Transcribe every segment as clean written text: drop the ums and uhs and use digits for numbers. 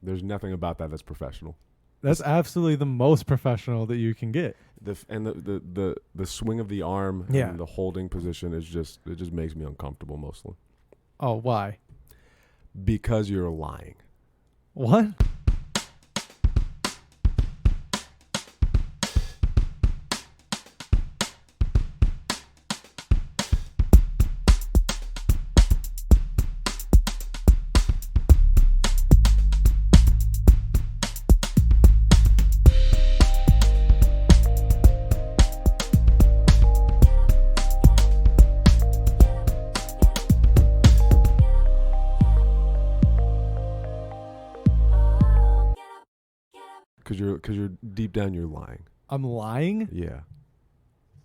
There's nothing about that that's professional. That's absolutely the most professional that you can get. The swing of the arm Yeah. and the holding position is just makes me uncomfortable mostly. Oh, why? Because you're lying. What? Because you're deep down you're lying. I'm lying? Yeah.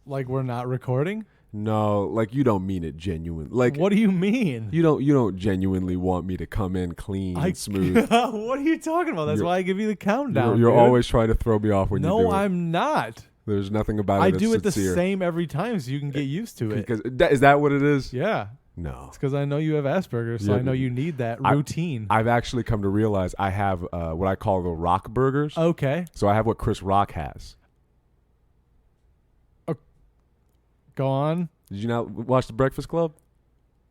Like we're not recording? No, like you don't mean it genuine. Like what do you mean? You don't genuinely want me to come in clean and smooth. What are you talking about? That's why I give you the countdown. You're dude. always trying to throw me off when you do it. No, I'm not. There's nothing about it. I that's do it sincere. the same every time, so you can get used to it. Because is that what it is? Yeah. No. It's because I know you have Asperger's, so I know you need that routine. I've actually come to realize I have what I call the rock burgers. Okay. So I have what Chris Rock has. Go on. Did you not watch The Breakfast Club?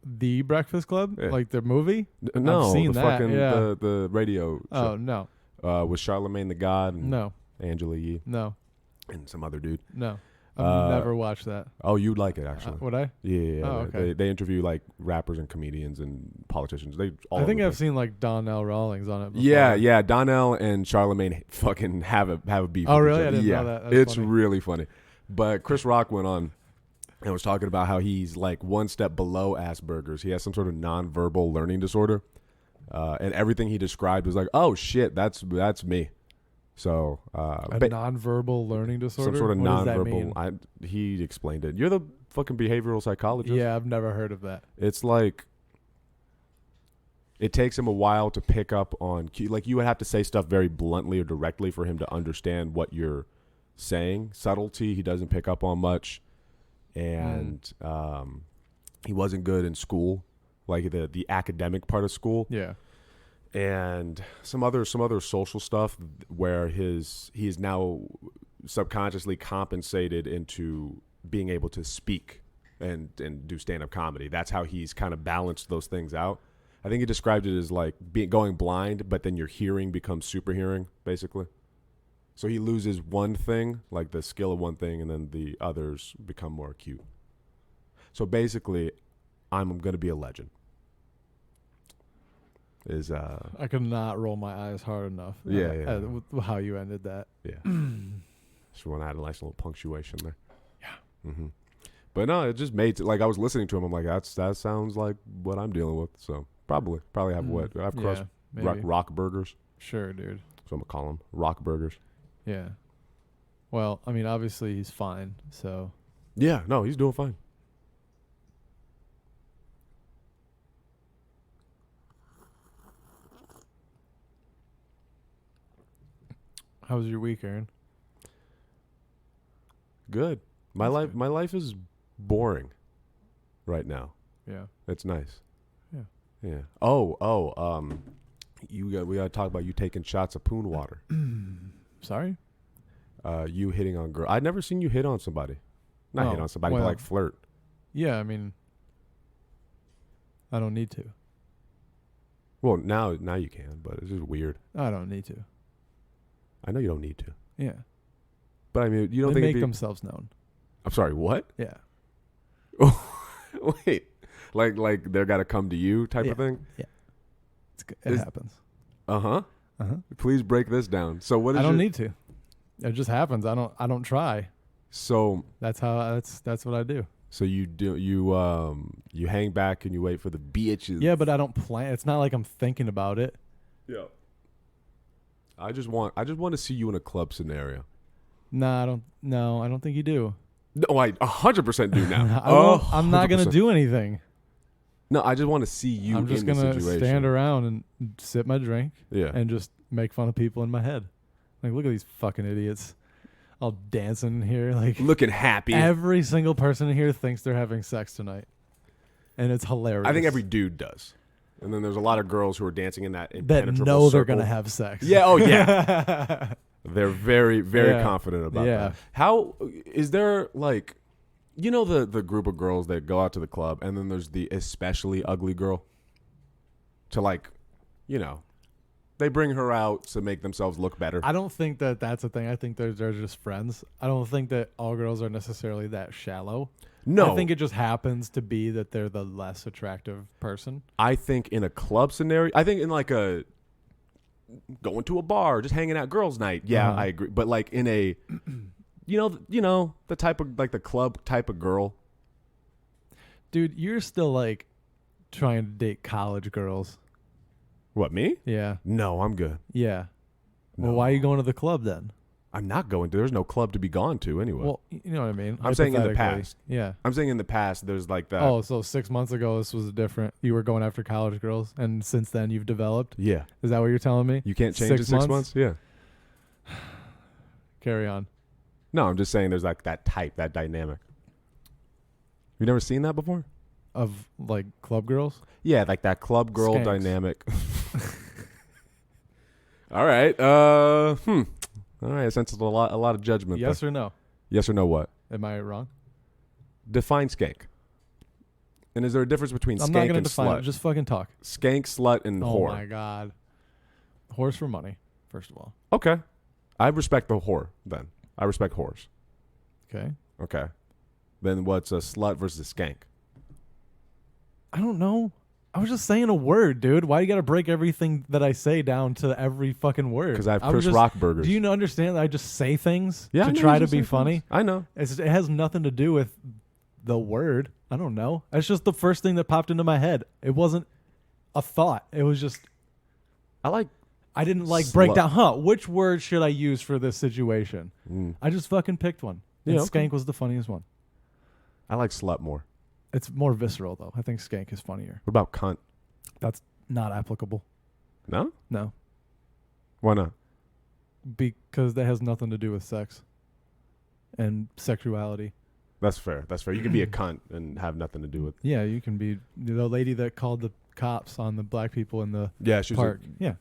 The Breakfast Club? Yeah. Like the movie? No, I've seen the that. fucking Yeah. the radio show. Oh, no. With Charlemagne the God and No. Angela Yee. No. And some other dude. No. I've never watched that. Oh, you'd like it actually. Would I? Yeah. Oh, okay. They interview like rappers and comedians and politicians. I think I've seen like Donnell Rawlings on it before. Yeah. Donnell and Charlemagne fucking have a beef. Oh, with really? each I other. didn't Yeah, know that. That's it's funny. really funny. But Chris Rock went on and was talking about how he's like one step below Asperger's. He has some sort of nonverbal learning disorder, and everything he described was like, "Oh shit, that's me." So a nonverbal learning disorder. some sort of what nonverbal. Does that mean? He explained it. You're the fucking behavioral psychologist. Yeah, I've never heard of that. It's like it takes him a while to pick up on. Like you would have to say stuff very bluntly or directly for him to understand what you're saying. Subtlety he doesn't pick up on much, and he wasn't good in school, like the academic part of school. Yeah. And some other social stuff where he is now subconsciously compensated into being able to speak and do stand-up comedy. That's how he's kind of balanced those things out. I think he described it as like going blind, but then your hearing becomes super hearing, basically. So he loses one thing, like the skill of one thing, and then the others become more acute. So basically, I'm going to be a legend. I could not roll my eyes hard enough. Yeah. With how you ended that. Yeah. Just want to add a nice little punctuation there. Yeah. Mm-hmm. But no, it just made like I was listening to him. I'm like, that sounds like what I'm dealing with. So probably have what I've crossed rock burgers. Sure, dude. So I'm gonna call them rock burgers. Yeah. Well, I mean, obviously he's fine. So. Yeah. No, he's doing fine. How was your week, Aaron? Good. My life is boring right now. Yeah. It's nice. Yeah. Yeah. We gotta talk about you taking shots of poon water. Sorry? You hitting on girl. I'd never seen you hit on somebody. Not hit on somebody, but like flirt. Yeah, I mean, I don't need to. Well, now you can, but it's just weird. I don't need to. I know you don't need to. Yeah. But I mean, you don't they think make themselves known. I'm sorry, what? Yeah. Wait. Like they're gotta come to you type of thing? Yeah. It happens. Uh-huh. Uh-huh. Please break this down. So what is I don't need to. It just happens. I don't try. So that's what I do. So you hang back and you wait for the bitches. Yeah, but I don't plan. It's not like I'm thinking about it. Yeah. I just want to see you in a club scenario. Nah, I don't think you do. No, I 100% do now. I'm not gonna do anything. No, I just want to see you. I'm just gonna stand around and sip my drink. Yeah. And just make fun of people in my head. Like, look at these fucking idiots, all dancing in here, like looking happy. Every single person in here thinks they're having sex tonight, and it's hilarious. I think every dude does. And then there's a lot of girls who are dancing in that that impenetrable know they're circle. gonna have sex. Yeah. Oh yeah. They're very, very Yeah. confident about Yeah. that. How is there like, the group of girls that go out to the club, and then there's the especially ugly girl. To like, they bring her out to make themselves look better. I don't think that that's a thing. I think they're just friends. I don't think that all girls are necessarily that shallow. No, I think it just happens to be that they're the less attractive person. I think in a club scenario, I think in like a going to a bar, just hanging out girls' night. Yeah, I agree. But like in a, the type of like the club type of girl. Dude, you're still like trying to date college girls. What, me? Yeah. No, I'm good. Yeah. No. Well, why are you going to the club then? I'm not going to. There's no club to be gone to anyway. Well, you know what I mean. I'm saying in the Hypothetically. past. Yeah. I'm saying in the past, there's like that. Oh, so 6 months ago, this was different. You were going after college girls, and since then you've developed. Yeah. Is that what you're telling me? You can't change in 6 months? Yeah. Carry on. No, I'm just saying there's like that type, that dynamic. You never seen that before? Of like club girls? Yeah, like that club girl Skanks. dynamic. All right. All right. I sense a lot of judgment. Yes there. or no? Yes or no what? Am I wrong? Define skank. And is there a difference between I'm not skank going to and define slut? it. Just fucking talk. Skank, slut, and Oh whore. my God. Horse for money, first of all. Okay. I respect the whore then. I respect whores. Okay. Okay. Then what's a slut versus a skank? I don't know. I was just saying a word, dude. Why you got to break everything that I say down to every fucking word? Because I have was Chris just- Rock burgers. Do you understand that I just say things Yeah, I to know try you to just be say funny? things. I know. It has nothing to do with the word. I don't know. It's just the first thing that popped into my head. It wasn't a thought. It was just I didn't break Slut. down. Which word should I use for this situation? I just fucking picked one. And Yeah, okay. skank was the funniest one. I like slut more. It's more visceral though. I think skank is funnier. What about cunt? That's not applicable. No? No, Why not? because that has nothing to do with sex and sexuality. That's fair. That's fair. You can be a cunt and have nothing to do with. Yeah, you can be the lady that called the cops on the black people in the Yeah, she was park. Yeah,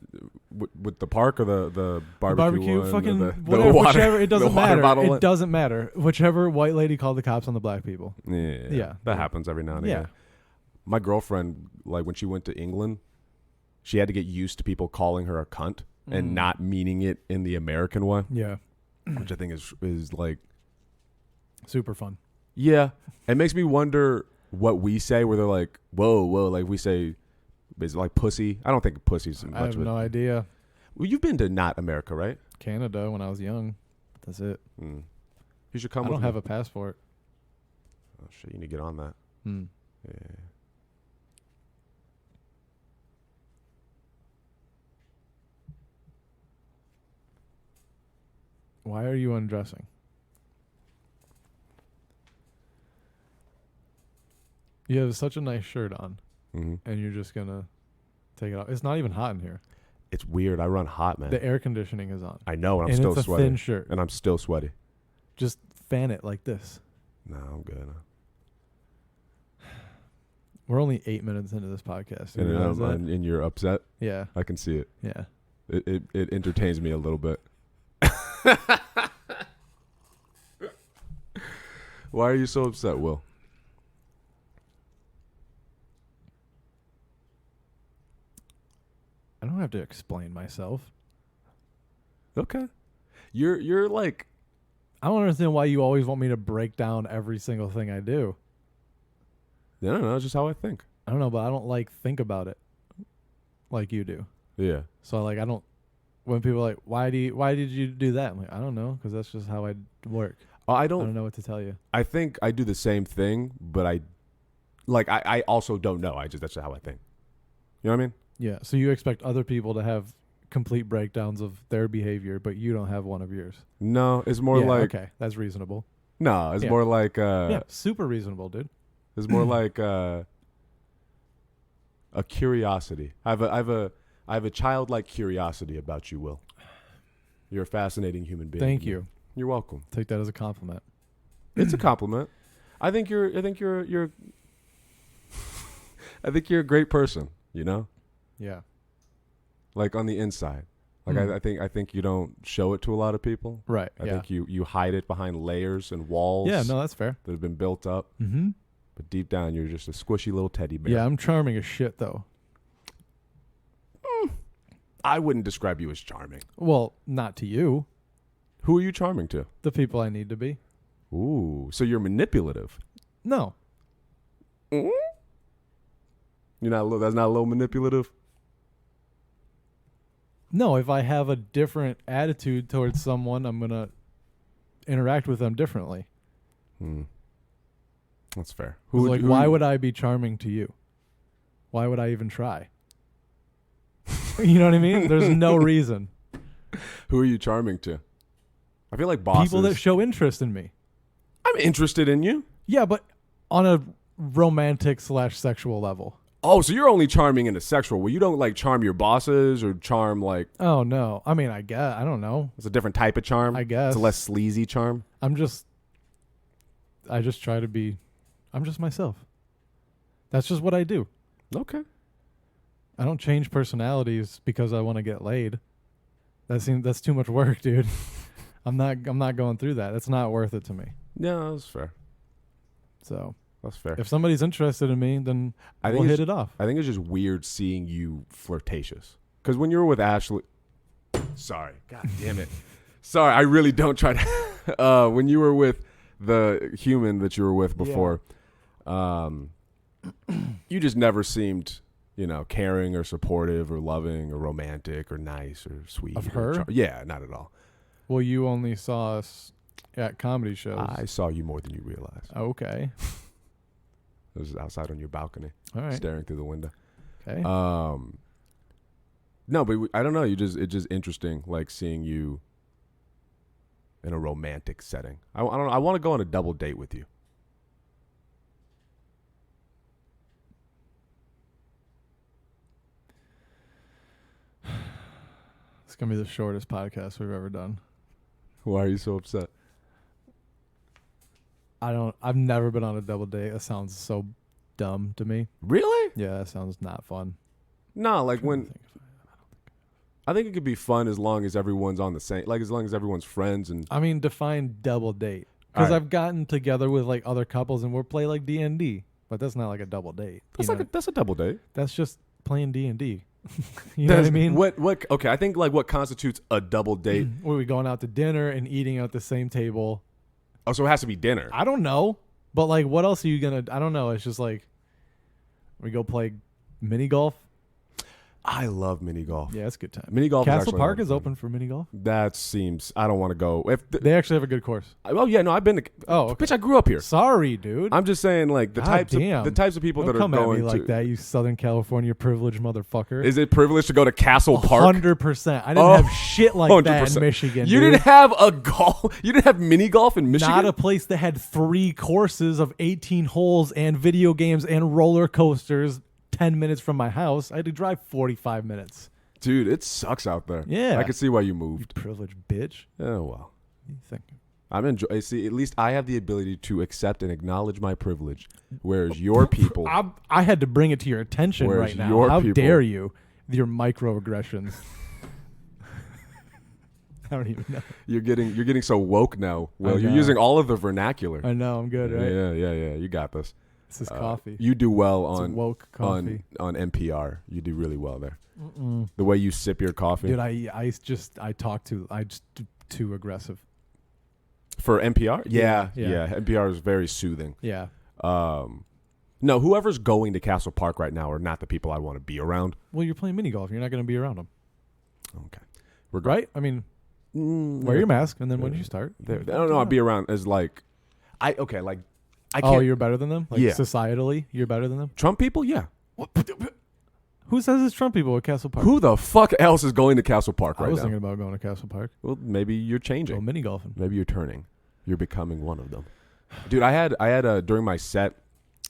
with the park or the barbecue. one, fucking the whatever, water, whichever. It doesn't the water matter. bottle It one. doesn't matter. Whichever white lady called the cops on the black people. Yeah, that happens every now and Yeah. again. My girlfriend, like when she went to England, she had to get used to people calling her a cunt and not meaning it in the American way, Yeah, which I think is like, super fun. yeah, it makes me wonder what we say where they're like, whoa, like we say, is it like pussy? I don't think pussy's much I have of it. no idea. Well, you've been to not America, right? Canada when I was young. That's it. You should come I with don't me. have a passport. Oh shit, you need to get on that. Yeah. Why are you undressing? You have such a nice shirt on, and you're just gonna take it off. It's not even hot in here. It's weird. I run hot, man. The air conditioning is on. I know, and I'm and still it's a sweaty. thin shirt. And I'm still sweaty. Just fan it like this. No, I'm good. We're only 8 minutes into this podcast. You realize that? And you're upset. Yeah. I can see it. Yeah. It entertains me a little bit. Why are you so upset, Will? I don't have to explain myself. Okay. You're like, I don't understand why you always want me to break down every single thing I do. I don't know, it's just how I think. I don't know, but I don't think about it like you do. Yeah. So I don't. When people are like, why did you do that? I'm like, I don't know, because that's just how I work. I I don't don't know what to tell you. I think I do the same thing, but I also don't know. That's just how I think. You know what I mean? Yeah. So you expect other people to have complete breakdowns of their behavior, but you don't have one of yours. No, it's more Yeah, like okay, that's reasonable. no, it's Yeah. more like Yeah, super reasonable, dude. it's more like a curiosity. I have a childlike curiosity about you, Will. You're a fascinating human being. Thank you. You're welcome. Take that as a compliment. It's a compliment. I think you're I think you're a great person. You know, Yeah. like on the inside. Like I think you don't show it to a lot of people. Right. I think you hide it behind layers and walls. Yeah, no, that's fair. That have been built up. Mm-hmm. But deep down, you're just a squishy little teddy bear. Yeah, I'm charming as shit, though. I wouldn't describe you as charming. Well, not to you. Who are you charming to? The people I need to be. Ooh, so you're manipulative. No. Mm-hmm. You're not. That's not a little manipulative. No, if I have a different attitude towards someone, I'm going to interact with them differently. That's fair. Why would I be charming to you? Why would I even try? You know what I mean? There's no reason. Who are you charming to? I feel like bosses. People that show interest in me. I'm interested in you. Yeah, but on a romantic/sexual level. Oh, so you're only charming in a sexual. Well, you don't like charm your bosses or charm like. Oh no! I mean, I guess I don't know. It's a different type of charm. I guess it's a less sleazy charm. I just try to be. I'm just myself. That's just what I do. Okay. I don't change personalities because I want to get laid. That's too much work, dude. I'm not going through that. That's not worth it to me. Yeah, that's fair. So that's fair. If somebody's interested in me, then we'll hit it off. I think it's just weird seeing you flirtatious. Because when you were with Ashley, sorry, god damn it, sorry, I really don't try to. When you were with the human that you were with before, you just never seemed, caring or supportive or loving or romantic or nice or sweet. Of her? Yeah, not at all. Well, you only saw us at comedy shows. I saw you more than you realize. Okay. It was outside on your balcony, all right, staring through the window. Okay. No, but I don't know. It's just interesting, like seeing you in a romantic setting. I don't know. I want to go on a double date with you. It's gonna be the shortest podcast we've ever done. Why are you so upset? I've never been on a double date. That sounds so dumb to me. Really? Yeah, that sounds not fun. No, like when I think it could be fun as long as everyone's on the same, like as long as everyone's friends and. I mean, define double date, because I've gotten together with like other couples and we'll play like D&D, but that's not like a double date. That's a double date. That's just playing D&D. You know what I mean? What? Okay, I think like what constitutes a double date. Were we going out to dinner and eating at the same table? Oh, so it has to be dinner. I don't know, but like, what else are you gonna? I don't know. It's just like we go play mini golf. I love mini golf. Yeah, it's a good time. Mini golf. Castle Park is open for mini golf. That seems. I don't want to go. They actually have a good course. Oh yeah, no, I've been to. Oh, okay. Bitch, I grew up here. Sorry, dude. I'm just saying, like the types of people that are come going at me like that, you Southern California privileged motherfucker. Is it privileged to go to Castle Park? 100%. I didn't have shit like 100%. That in Michigan. You didn't have a golf. You didn't have mini golf in Michigan. Not a place that had 3 courses of 18 holes and video games and roller coasters. 10 minutes from my house. I had to drive 45 minutes. Dude, it sucks out there. Yeah. I can see why you moved. You privileged bitch. Oh, well. You think? I'm enjoying. See, at least I have the ability to accept and acknowledge my privilege, whereas your people. I had to bring it to your attention right now. How dare you with your microaggressions? I don't even know. You're getting so woke now. Well, you're know. using all of the vernacular. I know. I'm good, right? Yeah. You got this. This is coffee. You do well on woke coffee. on NPR. You do really well there. The way you sip your coffee. Dude, I just too aggressive. For NPR? Yeah. Yeah. NPR is very soothing. Yeah. No, whoever's going to Castle Park right now are not the people I want to be around. Well, you're playing mini golf. You're not going to be around them. Okay. Right? I mean, wear your mask, and then when you start. I don't know. I'll be around as like, I can't. Oh, you're better than them? Like yeah. Societally, you're better than them? Trump people? Yeah. Who says it's Trump people at Castle Park? Who the fuck else is going to Castle Park right now? I was thinking about going to Castle Park. Well, maybe you're changing. Go mini golfing. Maybe you're turning. You're becoming one of them. Dude, I had during my set,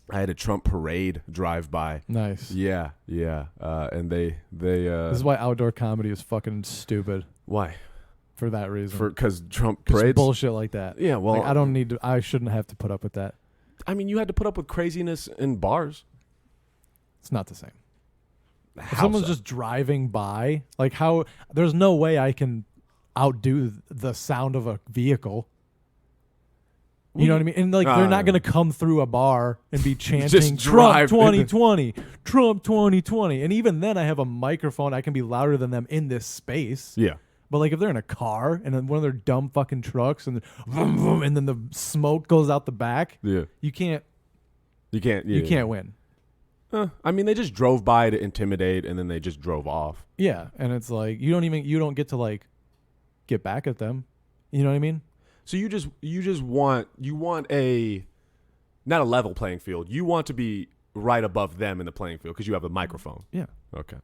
I had a Trump parade drive by. Nice. Yeah. And they this is why outdoor comedy is fucking stupid. Why? For that reason. Because Trump parades? Bullshit like that. Yeah, well. Like, I shouldn't have to put up with that. I mean, you had to put up with craziness in bars. It's not the same. If someone's just driving by, like how there's no way I can outdo the sound of a vehicle. You know what I mean? And like they're not going to come through a bar and be chanting Trump 2020, Trump 2020. And even then I have a microphone. I can be louder than them in this space. Yeah. But like if they're in a car and then one of their dumb fucking trucks and vroom, vroom, and then the smoke goes out the back, you can't win. I mean, they just drove by to intimidate and then they just drove off. Yeah, and it's like you don't get to like get back at them. You know what I mean? So you just want a not a level playing field. You want to be right above them in the playing field because you have a microphone. Yeah. Okay.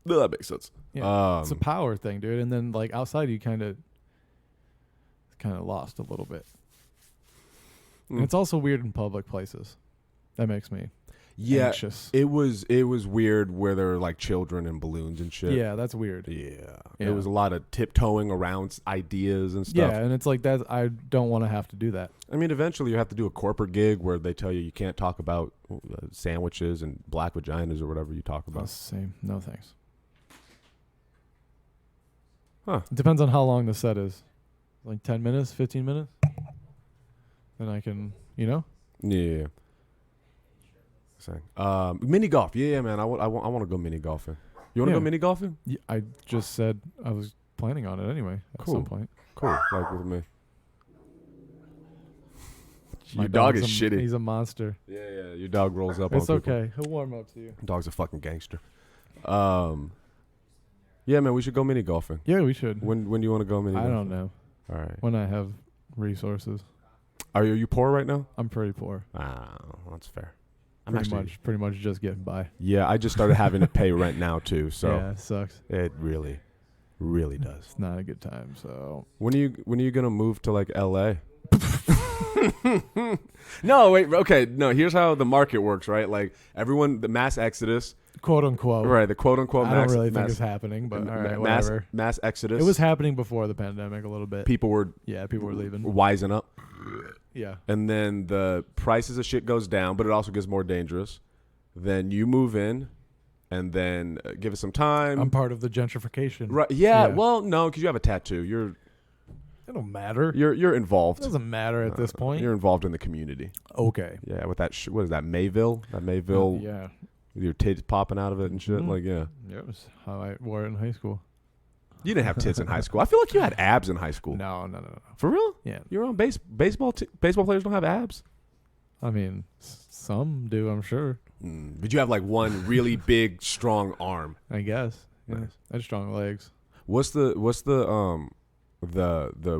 That makes sense. Yeah. It's a power thing, dude. And then like outside you kind of lost a little bit. And it's also weird in public places. That makes me anxious. It was weird where there were like children and balloons and shit. Yeah, that's weird. Yeah. There was a lot of tiptoeing around ideas and stuff. Yeah, and it's like that. I don't want to have to do that. I mean, eventually you have to do a corporate gig where they tell you can't talk about sandwiches and black vaginas or whatever you talk about. That's the same. No thanks. Huh. It depends on how long the set is. Like 10 minutes, 15 minutes? Then I can, Yeah. Mini golf. Yeah, man. I want to go mini golfing. You want to go mini golfing? Yeah, I just said I was planning on it anyway at some point. Cool. Like with me. My Your dog is shitty. He's a monster. Yeah. Your dog rolls up. It's okay. He'll warm up to you. Dog's a fucking gangster. Yeah, man. We should go mini golfing. Yeah, we should. When do you want to go mini golfing? I don't know. All right. When I have resources. Are you poor right now? I'm pretty poor. That's fair. Pretty much just getting by. Yeah, I just started having to pay rent now too. So yeah, it sucks. It really does. It's not a good time. So when are you gonna move to like LA? No, wait. Okay, no. Here's how the market works, right? Like everyone, the mass exodus, quote unquote. right? The quote unquote. I don't really think it's happening, but all right, whatever. Mass exodus. It was happening before the pandemic a little bit. People were leaving, wising up. Yeah. And then the prices of shit goes down, but it also gets more dangerous. Then you move in, and then give it some time. I'm part of the gentrification. Right? Yeah. Well, no, because you have a tattoo. It don't matter. You're involved. It doesn't matter at this point. You're involved in the community. Okay. Yeah. With that, what is that? Mayville. That Mayville. Yeah. With your tits popping out of it and shit. Mm-hmm. Like, yeah. Yeah, it was how I wore it in high school. You didn't have tits in high school. I feel like you had abs in high school. No. For real? Yeah. You're on baseball. Baseball players don't have abs. I mean, some do, I'm sure. But you have like one really big, strong arm. I guess. Yeah. Nice. I had strong legs. What's the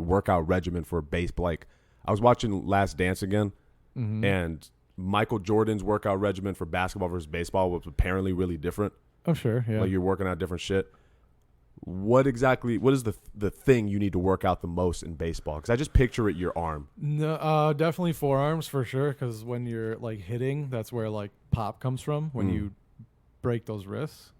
workout regimen for baseball? Like, I was watching Last Dance again, and Michael Jordan's workout regimen for basketball versus baseball was apparently really different. I'm sure. Yeah. Like you're working out different shit. What is the thing you need to work out the most in baseball? Because I just picture it your arm. No, definitely forearms for sure. Because when you're like hitting, that's where like pop comes from when you break those wrists.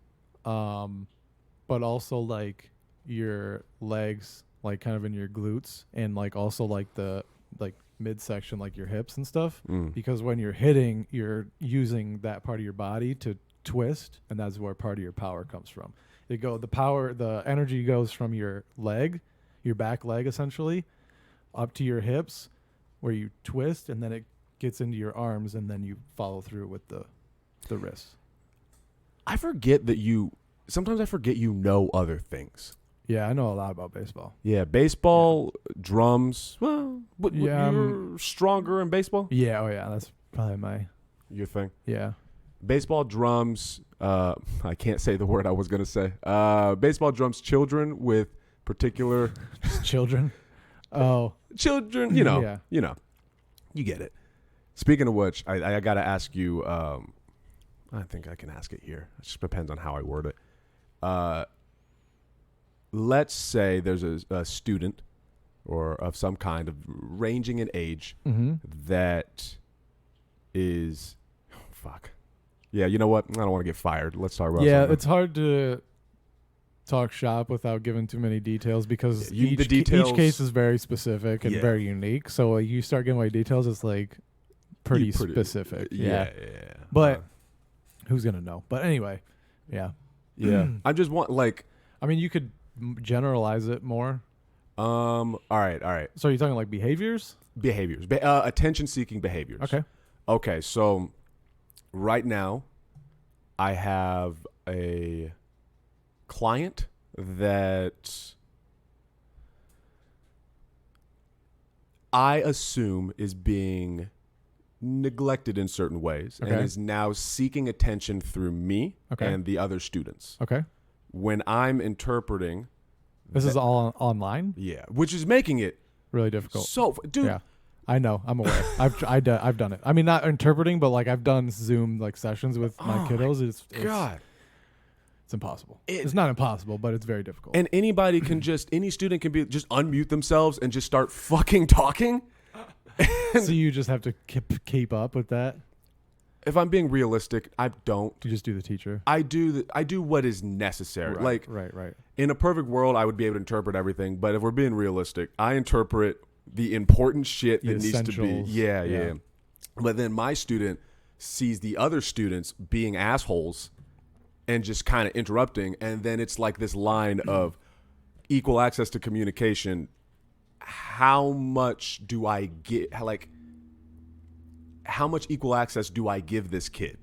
But also like your legs, like kind of in your glutes, and like also like the like midsection, like your hips and stuff. Because when you're hitting, you're using that part of your body to twist, and that's where part of your power comes from. The energy goes from your leg, your back leg essentially, up to your hips where you twist, and then it gets into your arms, and then you follow through with the wrists. Sometimes I forget you know other things. Yeah, I know a lot about baseball. Yeah, baseball, drums. Well, you're stronger in baseball? Yeah, oh yeah, that's probably your thing. Yeah. Baseball, drums, I can't say the word I was going to say. Baseball, drums, children with particular... Children? Oh. Children, you know. You get it. Speaking of which, I got to ask you, I think I can ask it here. It just depends on how I word it. Let's say there's a student or of some kind of ranging in age that is... fuck. Yeah, you know what? I don't want to get fired. Let's talk about something. It's hard to talk shop without giving too many details because each case is very specific and very unique. So you start giving away details, it's like pretty specific. Yeah. But who's going to know? But anyway, yeah. Yeah. I just want like. I mean, you could generalize it more. All right. So you're talking like behaviors? Behaviors. Attention-seeking behaviors. Okay. So right now, I have a client that I assume is being neglected in certain ways and is now seeking attention through me and the other students. Okay. When I'm interpreting, this is all online. Yeah, which is making it really difficult. So, dude, yeah, I know. I'm aware. I've done it. I mean, not interpreting, but like I've done Zoom like sessions with my kiddos. It's impossible. It's not impossible, but it's very difficult. And anybody can any student can just unmute themselves and just start fucking talking. So you just have to keep up with that. If I'm being realistic, I don't. You just do the teacher. I do what is necessary. Right. In a perfect world, I would be able to interpret everything. But if we're being realistic, I interpret the important shit that needs to be. Yeah. But then my student sees the other students being assholes and just kind of interrupting. And then it's like this line of equal access to communication. How much do I get? How much equal access do I give this kid?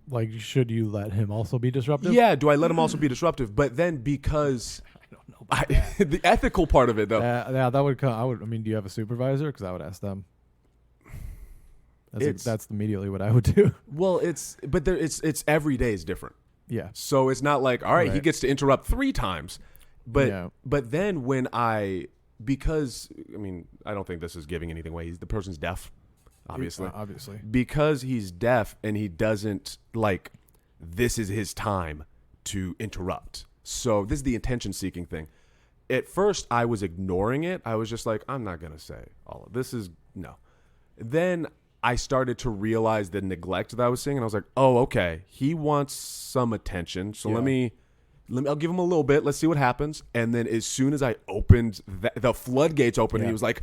Like, should you let him also be disruptive? Yeah, do I let him also be disruptive? But then because I don't know about the ethical part of it, though. Yeah, that would come. I mean, do you have a supervisor? Because I would ask them. That's immediately what I would do. Well, it's every day is different. Yeah. So it's not like, all right, he gets to interrupt 3 times. But then because I mean, I don't think this is giving anything away. The person's deaf. Obviously. Because he's deaf and he doesn't this is his time to interrupt. So this is the attention seeking thing. At first I was ignoring it. I was just like, I'm not going to say all of this is no. Then I started to realize the neglect that I was seeing and I was like, oh, okay. He wants some attention. So I'll give him a little bit. Let's see what happens. And then as soon as I opened the floodgates opened, he was like,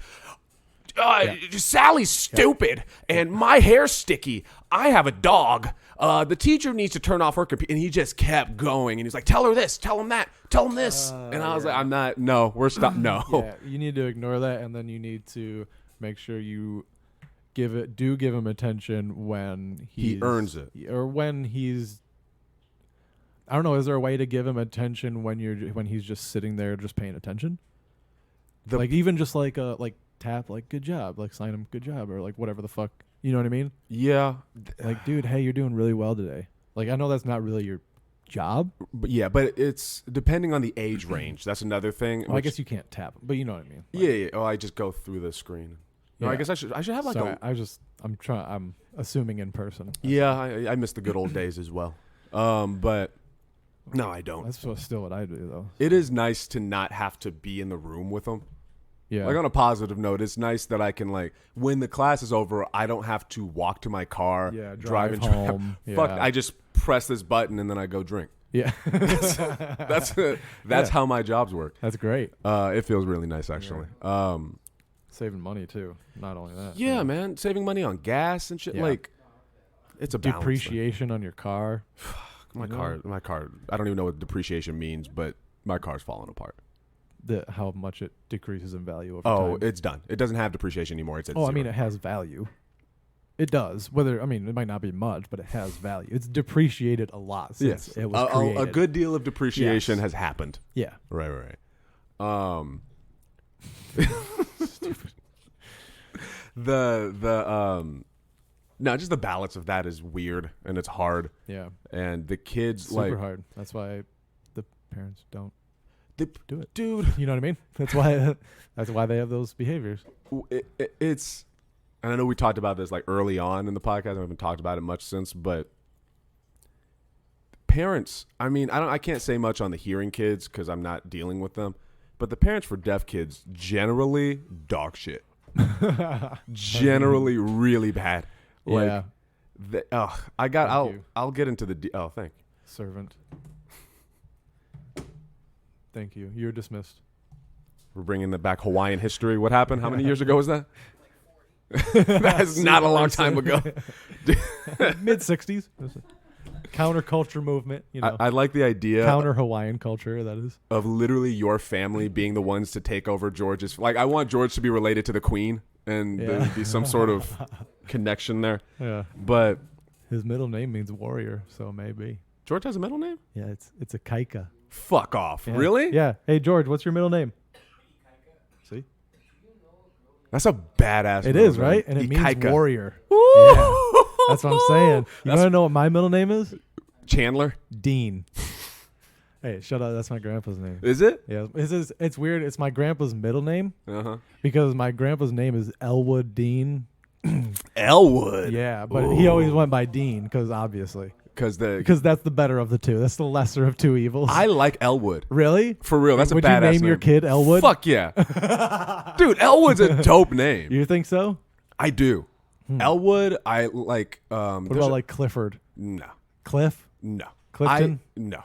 Sally's stupid and my hair's sticky. I have a dog. The teacher needs to turn off her computer. And he just kept going. And he's like, tell her this, tell him that, tell him this. And I was like, we're stopped. No. Yeah, you need to ignore that. And then you need to make sure you give him attention when he earns it. Or when he's, I don't know. Is there a way to give him attention when he's just sitting there, just paying attention? Even just tap, good job, sign him good job, or whatever the fuck, you know what I mean? Yeah. Dude, hey, you're doing really well today. I know that's not really your job. But it's depending on the age range. That's another thing. Well, I guess you can't tap him, but you know what I mean. Yeah. Oh, I just go through the screen. No, I guess I should have I'm assuming in person. Yeah, I miss the good old days as well. But no, I don't. That's still what I do though. It is nice to not have to be in the room with them. Yeah. On a positive note, it's nice that I can when the class is over, I don't have to walk to my car, drive home. Fuck, I just press this button and then I go drink. Yeah. That's how my jobs work. That's great. It feels really nice actually. Yeah. Saving money too. Not only that. Yeah, man, saving money on gas and shit. Yeah. It's a depreciation on your car. my car. I don't even know what depreciation means, but my car's falling apart. How much it decreases in value over time. Oh, it's done. It doesn't have depreciation anymore. It's at 0. I mean, it has value. It does. It might not be much, but it has value. It's depreciated a lot since it was created. A good deal of depreciation has happened. Yeah. Right. Stupid. Just the balance of that is weird and it's hard. Yeah. And the kids super hard. That's why the parents don't do it, dude. You know what I mean? That's why they have those behaviors. It's, and I know we talked about this early on in the podcast. I haven't talked about it much since, but parents. I mean, I can't say much on the hearing kids because I'm not dealing with them. But the parents for deaf kids generally dog shit. Generally really bad. Yeah. I'll get into the thank you. Servant. Thank you. You're dismissed. We're bringing back Hawaiian history. What happened? How many years ago was that? That's not a long time ago. Mid-60s. Counterculture movement, you know. I like the idea Counter Hawaiian culture, that is. of literally your family being the ones to take over George's. Like, I want George to be related to the Queen, and there would be some sort of connection there. Yeah. But His middle name means warrior, so maybe. George has a middle name? Yeah, it's a Kaika. Fuck off. Yeah. Really? Yeah. Hey, George, what's your middle name? See? That's a badass It middle is, right? name. And it means Ikaika. warrior. Woo! Yeah. That's what I'm saying. You want to know what my middle name is? Chandler? Dean. Hey, shut up. That's my grandpa's name. Is it? Yeah. It's weird. It's my grandpa's middle name Uh-huh. because my grandpa's name is Elwood Dean. Elwood. Yeah, but he always went by Dean because obviously. Because that's the better of the two. That's the lesser of two evils. I like Elwood. Really? For real. That's a Would badass you name your kid Elwood? Fuck yeah. Dude, Elwood's a dope name. You think so? I do. Elwood, I like. What about like Clifford? No. Cliff? No. Clifton? No.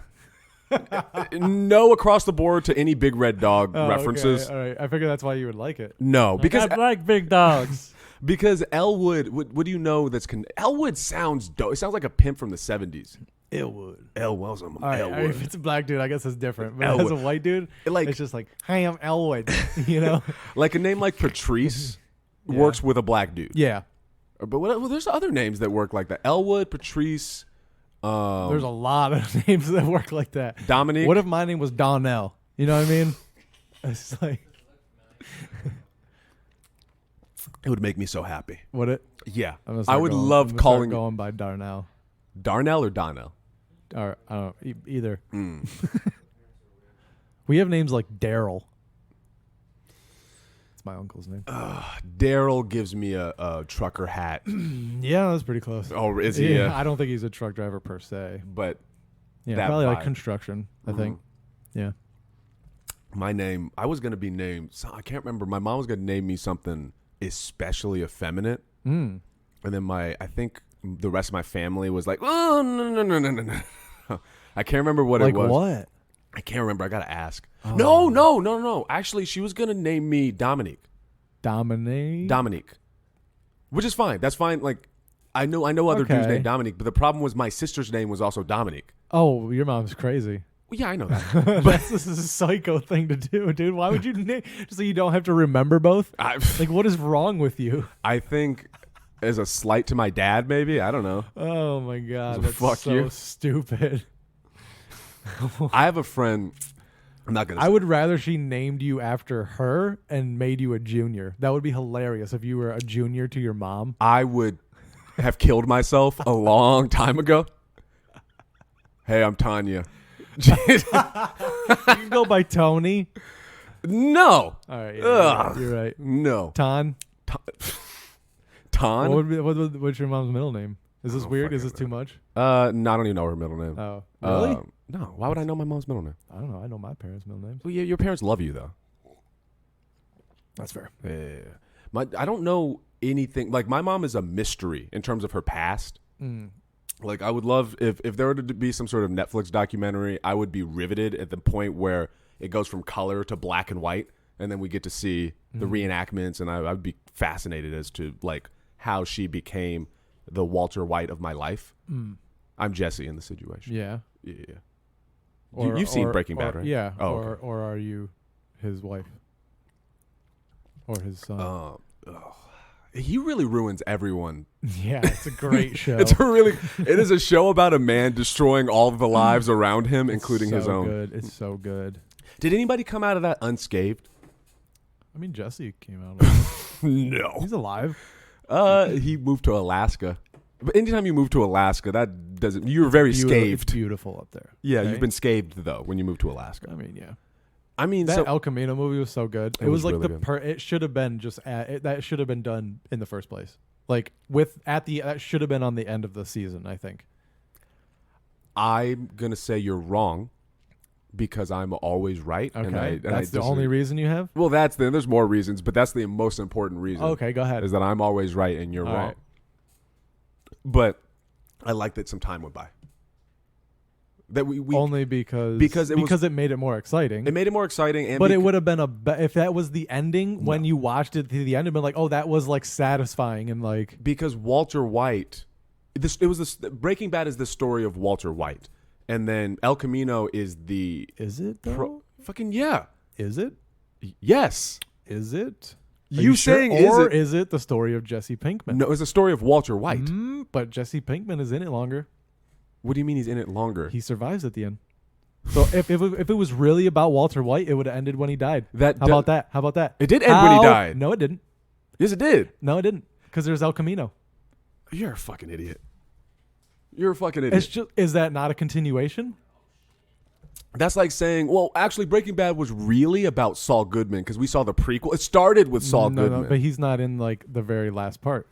No across the board to any big red dog Oh, references. Okay. All right. I figure that's why you would like it. No, because I like big dogs. because Elwood, what do you know that's Elwood sounds dope. It sounds like a pimp from the 70s. Elwood. Elwood's All right, Elwood. if it's a black dude, I guess it's different. But Elwood. as a white dude, Like- it's just like, hi, I'm Elwood. You know? Like a name like Patrice Yeah. works with a black dude. Yeah. But there's other names that work like that. Elwood, Patrice, There's a lot of names that work like that. Dominique. What if my name was Donnell? You know what I mean? It's like, It would make me so happy. would it? Yeah. I'm gonna I start would going- love I'm gonna start calling going by Darnell. Darnell or Donnell. Or I don't know, either. Mm. We have names like Daryl. It's my uncle's name. Daryl gives me a trucker hat. Yeah, that's pretty close. Oh, is he? Yeah, I don't think he's a truck driver per se. But Yeah, that probably like vibe. construction, I think. Yeah. my name, I was going to be named, I can't remember. My mom was going to name me something especially effeminate. Mm. And then I think the rest of my family was like, oh, no. I can't remember what Like it was. what? I can't remember. I got to ask. Oh. No. Actually, she was going to name me Dominique. Dominique? Which is fine. That's fine. Like, I know other dudes Okay. named Dominique, but the problem was my sister's name was also Dominique. Oh, your mom's crazy. Well, yeah, I know that. This is a psycho thing to do, dude. Why would you name just so you don't have to remember both? Like, what is wrong with you? I think as a slight to my dad, maybe. I don't know. Oh my god, So that's fuck so you. stupid. I have a friend. I'm not going to I would rather she named you after her and made you a junior. That would be hilarious if you were a junior to your mom. I would have killed myself a long time ago. Hey, I'm Tanya. You can go by Tony. No. All right, yeah, Ugh. you're right. No. Ton. Ton? What's your mom's middle name? Is this weird? Is this too much? No, I don't even know her middle name. Oh, really? No. Why would I know my mom's middle name? I don't know. I know my parents' middle names. Well, yeah, your parents love you, though. That's fair. Yeah. I don't know anything. Like, my mom is a mystery in terms of her past. Mm. Like, I would love, if there were to be some sort of Netflix documentary, I would be riveted at the point where it goes from color to black and white, and then we get to see the reenactments, and I would be fascinated as to, like, how she became the Walter White of my life. Mm. I'm Jesse in the situation. Yeah. Yeah. Or- You've seen or- Breaking Bad, or- right? Yeah. Oh, or are you his wife? Or his son? He really ruins everyone. Yeah, it's a great show. It is a show about a man destroying all of the lives around him, including his own. Good. It's so good. Did anybody come out of that unscathed? I mean, Jesse came out of it. No. He's alive. He moved to Alaska. But anytime you move to Alaska, that doesn't. You're very It's scathed. beautiful up there. Yeah, okay? you've been scathed though when you move to Alaska. I mean, yeah. I mean, That so El Camino movie was so good. It It was was like really good. it should have been just that should have been done in the first place. Like that should have been on the end of the season, I think. I'm gonna say you're wrong because I'm always right. Okay, and that's I the only reason you have. Well, there's more reasons, but that's the most important reason. Okay, go ahead. Is that I'm always right and you're All wrong. right. But I like that some time went by. That we Only because it made it more exciting. it made it more exciting, and But it would have been if that was the ending when you watched it to the end, it'd been like, oh, that was like satisfying and like because Walter White Breaking Bad is the story of Walter White, and then El Camino is the Is it though? fucking yeah. Is it? Yes. Is it? Are You sure? saying or is it? is it the story of Jesse Pinkman? No, it's a story of Walter White. But Jesse Pinkman is in it longer. What do you mean he's in it longer? He survives at the end. So if it was really about Walter White, it would have ended when he died. How about that? How about that? It did end when he died. No, it didn't. Yes, it did. No, it didn't. Because there's El Camino. You're a fucking idiot. You're a fucking idiot. Is that not a continuation? That's like saying, well, actually, Breaking Bad was really about Saul Goodman because we saw the prequel. It started with Saul Goodman. No, but he's not in like the very last part.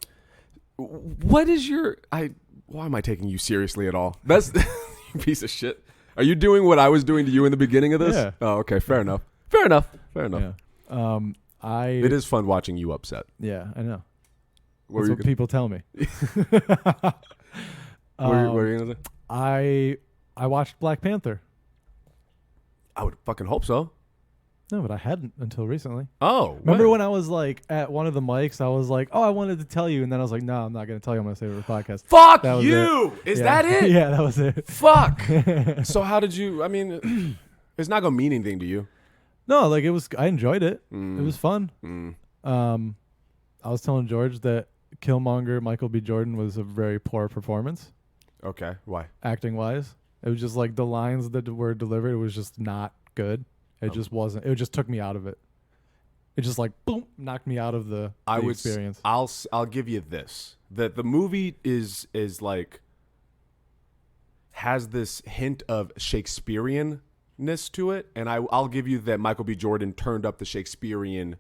What is your? Why am I taking you seriously at all? That's you piece of shit. Are you doing what I was doing to you in the beginning of this? Yeah. Oh, okay. Fair enough. Fair enough. Fair enough. Yeah. It is fun watching you upset. Yeah, I know. What That's what people tell me. What were you gonna say? I watched Black Panther. I would fucking hope so. No, but I hadn't until recently. Oh, remember when I was like at one of the mics? I was like, "Oh, I wanted to tell you," and then I was like, "No, I'm not going to tell you. I'm going to save it for the podcast." Fuck you! Is that it? Yeah, that was it. Fuck. So how did you? I mean, it's not going to mean anything to you. No, like it was. I enjoyed it. It was fun. I was telling George that Killmonger, Michael B. Jordan, was a very poor performance. Okay, why? Acting wise, it was just like the lines that were delivered. It was just not good. It just wasn't. It just took me out of it. It just like boom, knocked me out of the experience. I'll give you this: that the movie is like has this hint of Shakespearean-ness to it, and I'll give you that Michael B. Jordan turned up the Shakespearean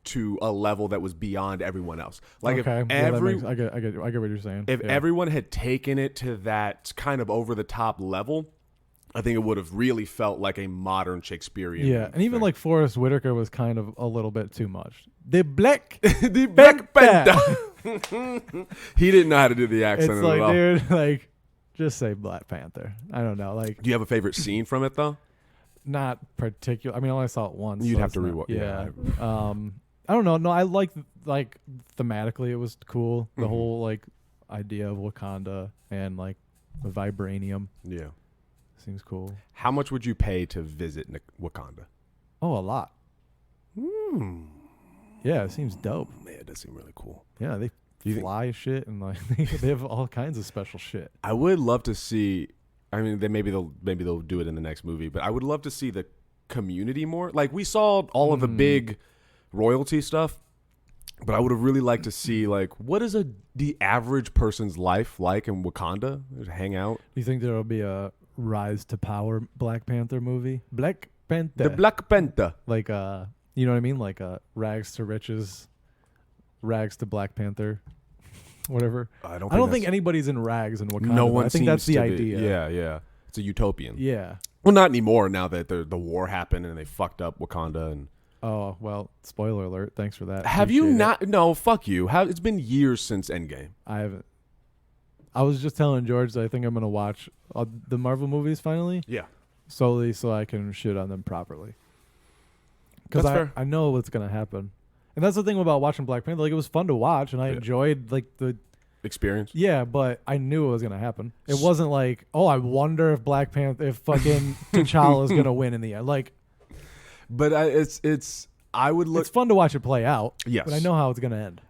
to a level that was beyond everyone else. Like okay, if I get what you're saying. If everyone had taken it to that kind of over the top level, I think it would have really felt like a modern Shakespearean. Yeah, and even like Forrest Whitaker was kind of a little bit too much. The Blek Penther. He didn't know how to do the accent. It's like, dude, like, just say Black Panther. I don't know. Like, do you have a favorite scene from it though? Not particular. I mean, I only saw it once. You'd so have to rewatch. Yeah. I don't know. No, I like thematically, it was cool. The whole like idea of Wakanda and like the vibranium. Yeah. Seems cool. How much would you pay to visit Wakanda? Oh, a lot. Yeah, it seems dope. Man, it does seem really cool. Yeah, they fly shit and like they have all kinds of special shit. I would love to see. I mean, maybe they'll do it in the next movie, but I would love to see the community more. Like we saw all of the big royalty stuff, but I would have really liked to see like what is the average person's life like in Wakanda? Just hang out. Do you think there'll be a Rise to Power Black Panther movie? Blek Penther. The Blek Penther. Like you know what I mean? Like rags to riches, rags to Black Panther, whatever. I don't think anybody's in rags in Wakanda. No one. I think that's the idea. Yeah. It's a utopian. Yeah. Well, not anymore. Now that the war happened and they fucked up Wakanda and. Oh well, spoiler alert. Thanks for that. Have you not? No, fuck you. It's been years since Endgame. I haven't. I was just telling George that I think I'm gonna watch the Marvel movies finally. Yeah. Solely so I can shit on them properly. Because I know what's gonna happen, and that's the thing about watching Black Panther. Like it was fun to watch, and I enjoyed like the experience. Yeah, but I knew it was gonna happen. It wasn't like, oh, I wonder if Black Panther, if fucking T'Challa is gonna win in the end. Like. But I would look. It's fun to watch it play out. Yes, but I know how it's gonna end.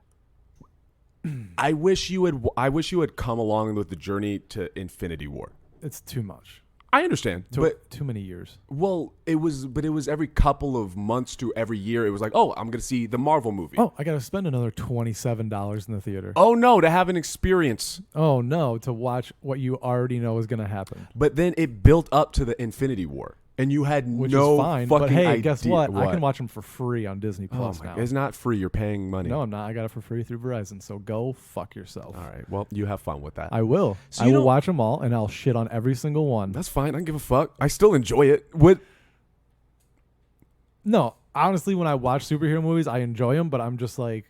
I wish you had come along with the journey to Infinity War. It's too much. I understand, but too many years. Well, it was every couple of months to every year. It was like, oh, I'm gonna see the Marvel movie. Oh, I gotta spend another $27 in the theater. Oh no, to have an experience. Oh no, to watch what you already know is gonna happen. But then it built up to the Infinity War. And you had Which no is fine, fucking but hey, idea. guess what? I can watch them for free on Disney Plus now. It's not free. You're paying money. No, I'm not. I got it for free through Verizon. So go fuck yourself. All right. Well, you have fun with that. I will. So I will watch them all, and I'll shit on every single one. That's fine. I don't give a fuck. I still enjoy it. What? No, honestly, when I watch superhero movies, I enjoy them, but I'm just like,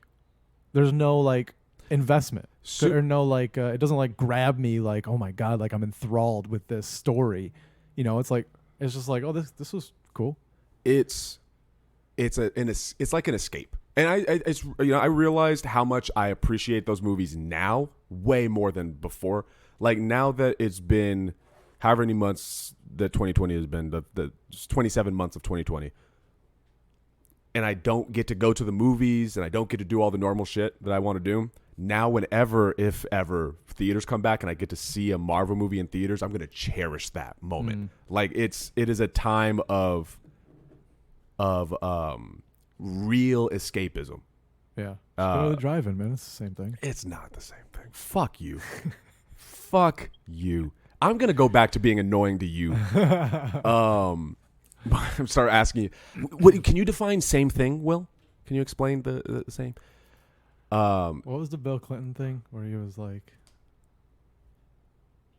there's no like investment or no like it doesn't like grab me like, oh my god, like I'm enthralled with this story. You know, it's like. It's just like, oh, this was cool. It's like an escape, and I realized how much I appreciate those movies now way more than before. Like now that it's been however many months that 2020 has been, the 27 months of 2020, and I don't get to go to the movies and I don't get to do all the normal shit that I want to do. Now, whenever, if ever, theaters come back and I get to see a Marvel movie in theaters, I'm going to cherish that moment. Like it is a time of real escapism. Yeah. Go to the drive-in, man. It's the same thing. It's not the same thing. Fuck you. Fuck you. I'm going to go back to being annoying to you. I'm start asking you. Can you define same thing, Will? Can you explain the same? What was the Bill Clinton thing where he was like,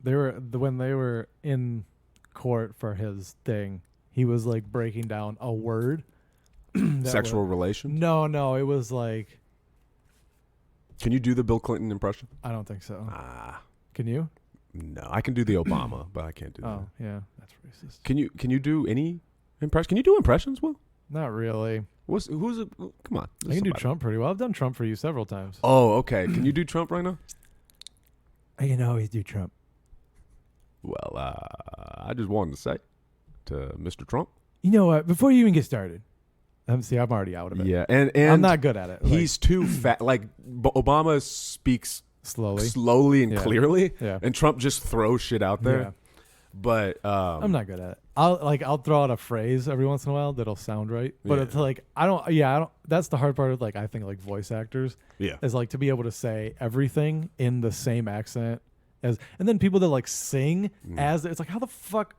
when they were in court for his thing, he was like breaking down a word. Sexual relation? No, it was like. Can you do the Bill Clinton impression? I don't think so. Can you? No, I can do the Obama, but I can't do that. Oh, yeah, that's racist. Can you do any impression? Can you do impressions, Will? Not really. Come on. I can do Trump pretty well. I've done Trump for you several times. Oh, okay. Can you do Trump right now? I can always do Trump. Well, I just wanted to say to Mr. Trump. You know what? Before you even get started, see, I'm already out of it. Yeah, and I'm not good at it. He's too fat. Like Obama speaks slowly and clearly, and Trump just throws shit out there. Yeah. But I'm not good at it. I'll throw out a phrase every once in a while that'll sound right, but it's like I don't. That's the hard part of like I think like voice actors. Yeah, is like to be able to say everything in the same accent and then people that like sing as it's like how the fuck.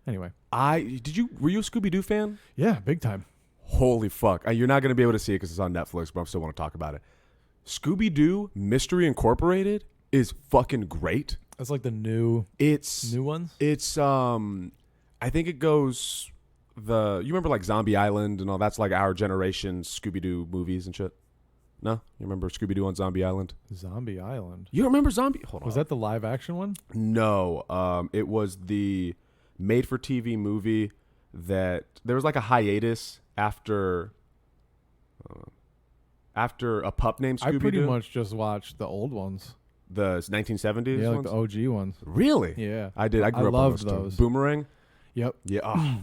Anyway, were you a Scooby-Doo fan? Yeah, big time. Holy fuck! You're not gonna be able to see it because it's on Netflix, but I still want to talk about it. Scooby-Doo Mystery Incorporated is fucking great. That's like the new ones. It's I think it goes you remember like Zombie Island and all that's like our generation Scooby-Doo movies and shit. No, you remember Scooby-Doo on Zombie Island? Zombie Island. You remember Zombie? Hold on. Was that the live action one? No, it was the made-for-TV movie that there was like a hiatus after a pup named Scooby-Doo. I pretty much just watched the old ones. The 1970s yeah, ones? like the OG ones. Really? Yeah. I did. I grew up on loved those. Boomerang? Yep. Yeah.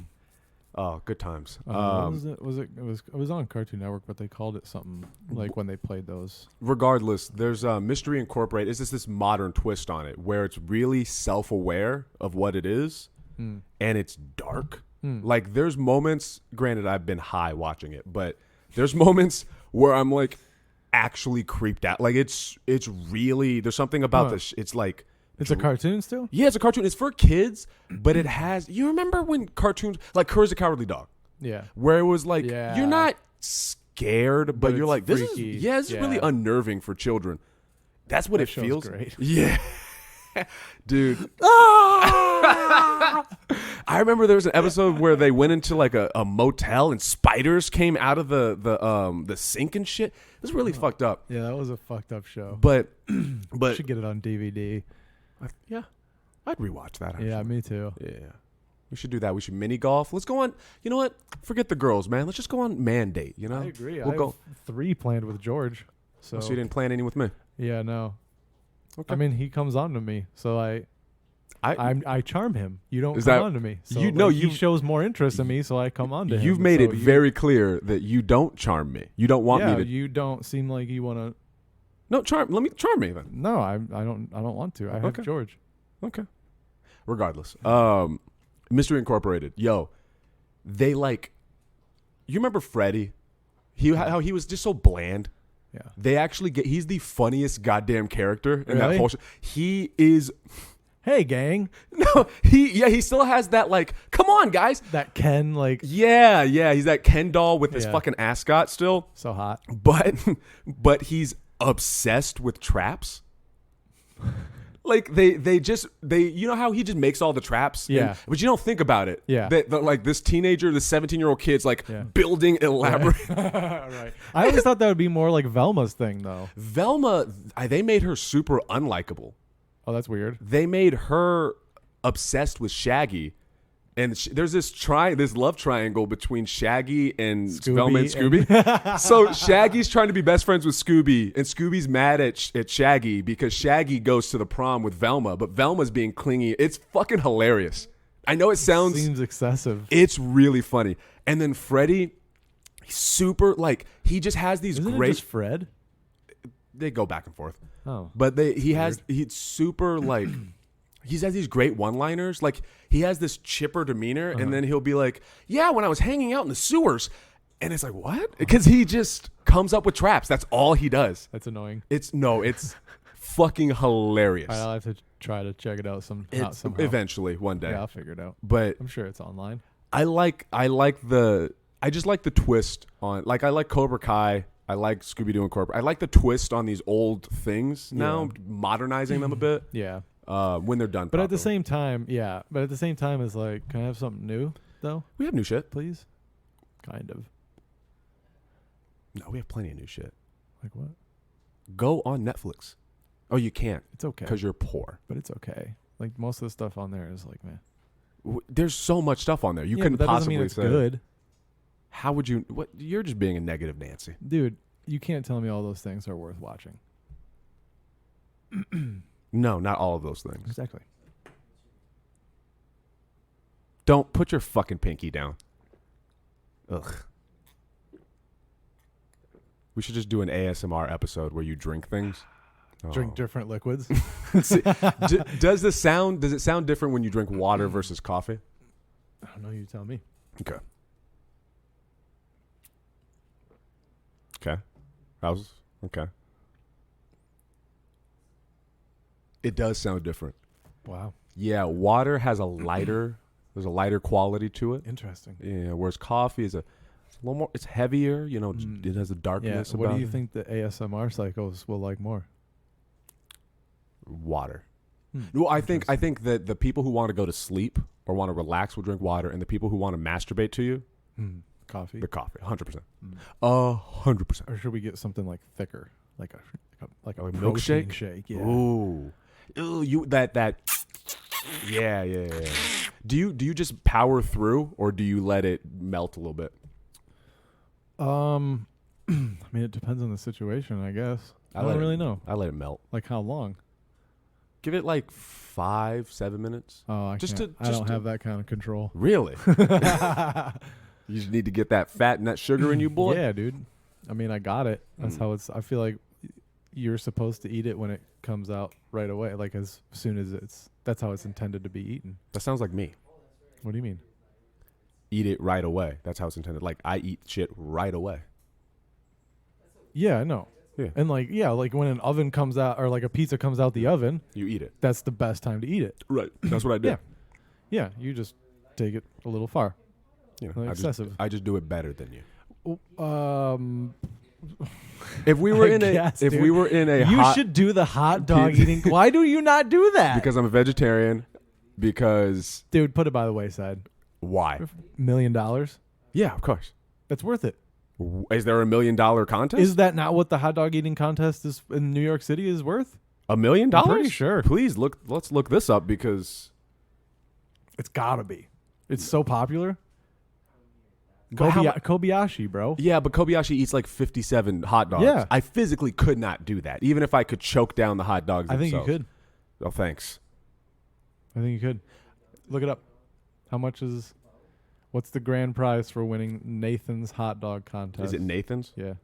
Oh, good times. What was it? It was on Cartoon Network, but they called it something like when they played those. Regardless, there's Mystery Incorporated. It's just this modern twist on it where it's really self-aware of what it is, and it's dark. Like there's moments, granted I've been high watching it, but there's moments where I'm like actually creeped out. Like it's really, there's something about this. It's like, it's a cartoon still? Yeah, it's a cartoon. It's for kids, but it has, you remember when cartoons, like Courage the Cowardly Dog? Yeah. Where it was like, you're not scared, but you're like, this is really unnerving for children. That's what it feels. Great. Yeah. Dude. I remember there was an episode where they went into like a motel and spiders came out of the sink and shit. It was really fucked up. Yeah, that was a fucked up show. But should get it on DVD. Yeah, I'd rewatch that. Actually. Yeah, me too. Yeah, we should do that. We should mini golf. Let's go on. You know what? Forget the girls, man. Let's just go on man date. You know, I agree. We'll go 3 planned with George. So you didn't plan any with me? Yeah, no. Okay. I mean, he comes on to me, so I charm him. You don't come on to me. So he shows more interest in me, so I come on to him. You've made it very clear that you don't charm me. You don't want me to. You don't seem like you want to. No, charm. Let me charm me then. No, I don't want to. I have George. Okay. Regardless, Mystery Incorporated. Yo, they like. You remember Freddy? How he was just so bland. Yeah. They actually he's the funniest goddamn character in that whole show. He is. Hey, gang. No, he still has that like, come on, guys. That Ken like. Yeah, he's that Ken doll with his fucking ascot still. So hot. But he's obsessed with traps. Like they you know how he just makes all the traps? Yeah. But you don't think about it. Yeah. That like this teenager, this 17-year-old kid's like building elaborate. Right. I always thought that would be more like Velma's thing though. Velma, they made her super unlikable. Oh, that's weird. They made her obsessed with Shaggy And there's this love triangle between Shaggy and Scooby Velma and Scooby. So Shaggy's trying to be best friends with Scooby, and Scooby's mad at Shaggy because Shaggy goes to the prom with Velma, but Velma's being clingy. It's fucking hilarious. I know it seems excessive. It's really funny. And then Freddy, he's super, like, he just has these Isn't great... it just Fred? They go back and forth. Oh. But he's super, like... He has these great one-liners. Like, he has this chipper demeanor, and then he'll be like, yeah, when I was hanging out in the sewers. And it's like, what? Because he just comes up with traps. That's all he does. That's annoying. It's fucking hilarious. I'll have to try to check it out somehow. Eventually, one day. Yeah, I'll figure it out. But I'm sure it's online. I just like the twist on, like, I like Cobra Kai. I like Scooby-Doo and Cobra. I like the twist on these old things now, modernizing them a bit. Yeah. When they're done. But at the same time, it's like, can I have something new, though? We have new shit. Please? Kind of. No, we have plenty of new shit. Like what? Go on Netflix. Oh, you can't. It's okay. Because you're poor. But it's okay. Like, most of the stuff on there is like, man. There's so much stuff on there. You couldn't that possibly doesn't mean it's good. How would you... What? You're just being a negative Nancy. Dude, you can't tell me all those things are worth watching. No, not all of those things. Exactly. Don't put your fucking pinky down. Ugh. We should just do an ASMR episode where you drink things. Drink different liquids. See, does it sound different when you drink water versus coffee? I don't know. You tell me. Okay. Okay. It does sound different. Wow. Yeah, water has there's a lighter quality to it. Interesting. Yeah, whereas coffee is it's a little more, it's heavier, it has a darkness about it. What do you think the ASMR psychos will like more? Water. Well, I think that the people who want to go to sleep or want to relax will drink water, and the people who want to masturbate to you, coffee. The coffee, 100%. 100%. Or should we get something like thicker, like a milkshake? Shake? Yeah. Ooh, that. Yeah. Do you just power through, or do you let it melt a little bit? I mean, it depends on the situation, I guess. I don't really know. I let it melt. Like how long? Give it like 5-7 minutes. Oh, I don't have that kind of control. Really? You just need to get that fat and that sugar in you, boy. Yeah, dude. I mean, I got it. That's how it's. I feel like you're supposed to eat it when it comes out right away, like as soon as it's. That's how it's intended to be eaten. That sounds like me. What do you mean? Eat it right away. That's how it's intended. Like, I eat shit right away. Yeah, I know. Yeah. And like when an oven comes out or like a pizza comes out the oven, you eat it. That's the best time to eat it. Right. That's what I do. Yeah. You just take it a little far. Excessive. I just do it better than you. If we were in a you should do the hot dog eating. Why do you not do that? Because I'm a vegetarian. Because dude, put it by the wayside. Why? $1 million? Yeah, of course. That's worth it. Is there $1 million contest? Is that not what the hot dog eating contest is in New York City is worth? $1 million? I'm pretty sure. Please let's look this up because it's gotta be. It's so popular. Kobayashi, bro. Yeah, but Kobayashi eats like 57 hot dogs. Yeah. I physically could not do that, even if I could choke down the hot dogs themselves. I think you could. Oh, thanks. I think you could. Look it up. What's the grand prize for winning Nathan's hot dog contest? Is it Nathan's? Yeah.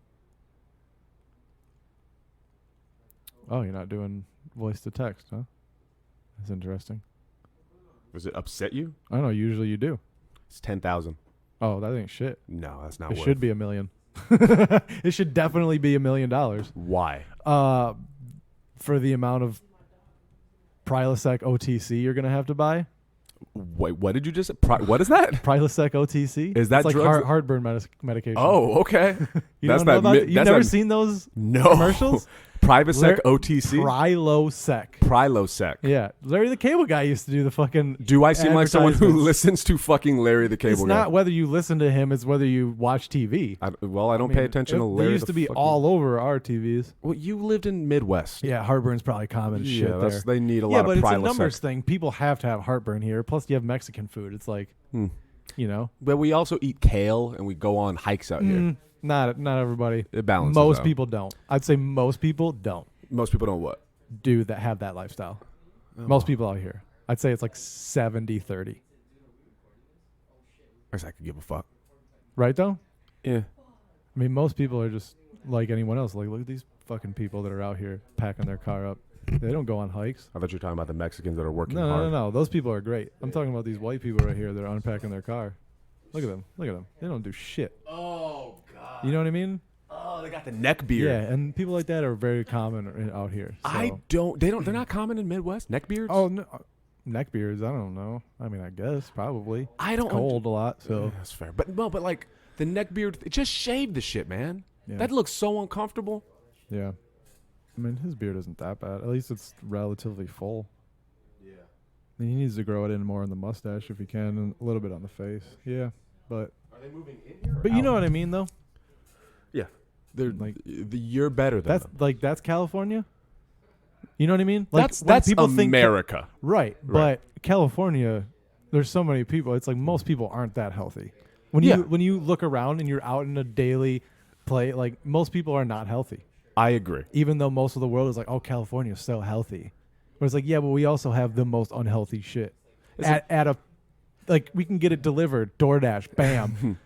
Oh, you're not doing voice to text, huh? That's interesting. Does it upset you? I don't know. Usually you do. It's 10,000. Oh, that ain't shit. No, that's not. It should be $1 million. It should definitely be $1 million. Why? For the amount of Prilosec OTC you're gonna have to buy. Wait, what did you just? What is that? Prilosec OTC. Is that it's like heartburn medication? Oh, okay. You've never seen those no. commercials? Privasec OTC? Prilosec. Prilosec. Yeah. Larry the Cable Guy used to do the fucking Do I seem like someone who advertisements. listens to fucking Larry the Cable It's Guy? not whether you listen to him, it's whether you watch TV. I don't pay attention to Larry. They used to be all over our TVs. Well, you lived in Midwest. Yeah, heartburn's probably common as shit there. They need a Yeah, lot but of it's a Prilosec. numbers thing. People have to have heartburn here. Plus, you have Mexican food. It's like, you know. But we also eat kale and we go on hikes out here. Not everybody. It balances Most out. people don't. I'd say most people don't Most people don't what? do that, have that lifestyle. Most people out here. I'd say it's like 70-30. I guess I could give a fuck. Right, though? Yeah. I mean, most people are just like anyone else. Like, look at these fucking people that are out here packing their car up. They don't go on hikes. I thought you were talking about the Mexicans that are working No, hard. no. Those people are great. I'm talking about these white people right here that are unpacking their car. Look at them. Look at them. They don't do shit. Oh, God. You know what I mean? Oh, they got the neck beard. Yeah, and people like that are very common out here. So. They're not common in Midwest. Neck beards? Oh, no. Neck beards, I don't know. I mean, I guess, probably. I don't. It's cold a lot, so. Yeah, that's fair. But like, the neck beard, just shave the shit, man. Yeah. That looks so uncomfortable. Yeah. I mean, his beard isn't that bad. At least it's relatively full. Yeah. And he needs to grow it in more on the mustache if he can, and a little bit on the face. Yeah, but. Are they moving in here? But you know what I mean, though. Yeah. They're Like, you're better than that's them. that's California. You know what I mean? Like, That's when people America. Right, Right. but California, there's so many people. It's like most people aren't that healthy. When Yeah. you look around and you're out in a daily play, like most people are not healthy. I agree. Even though most of the world is like, oh, California's so healthy. But it's like, yeah, but we also have the most unhealthy shit. At a, like, we can get it delivered, DoorDash, bam.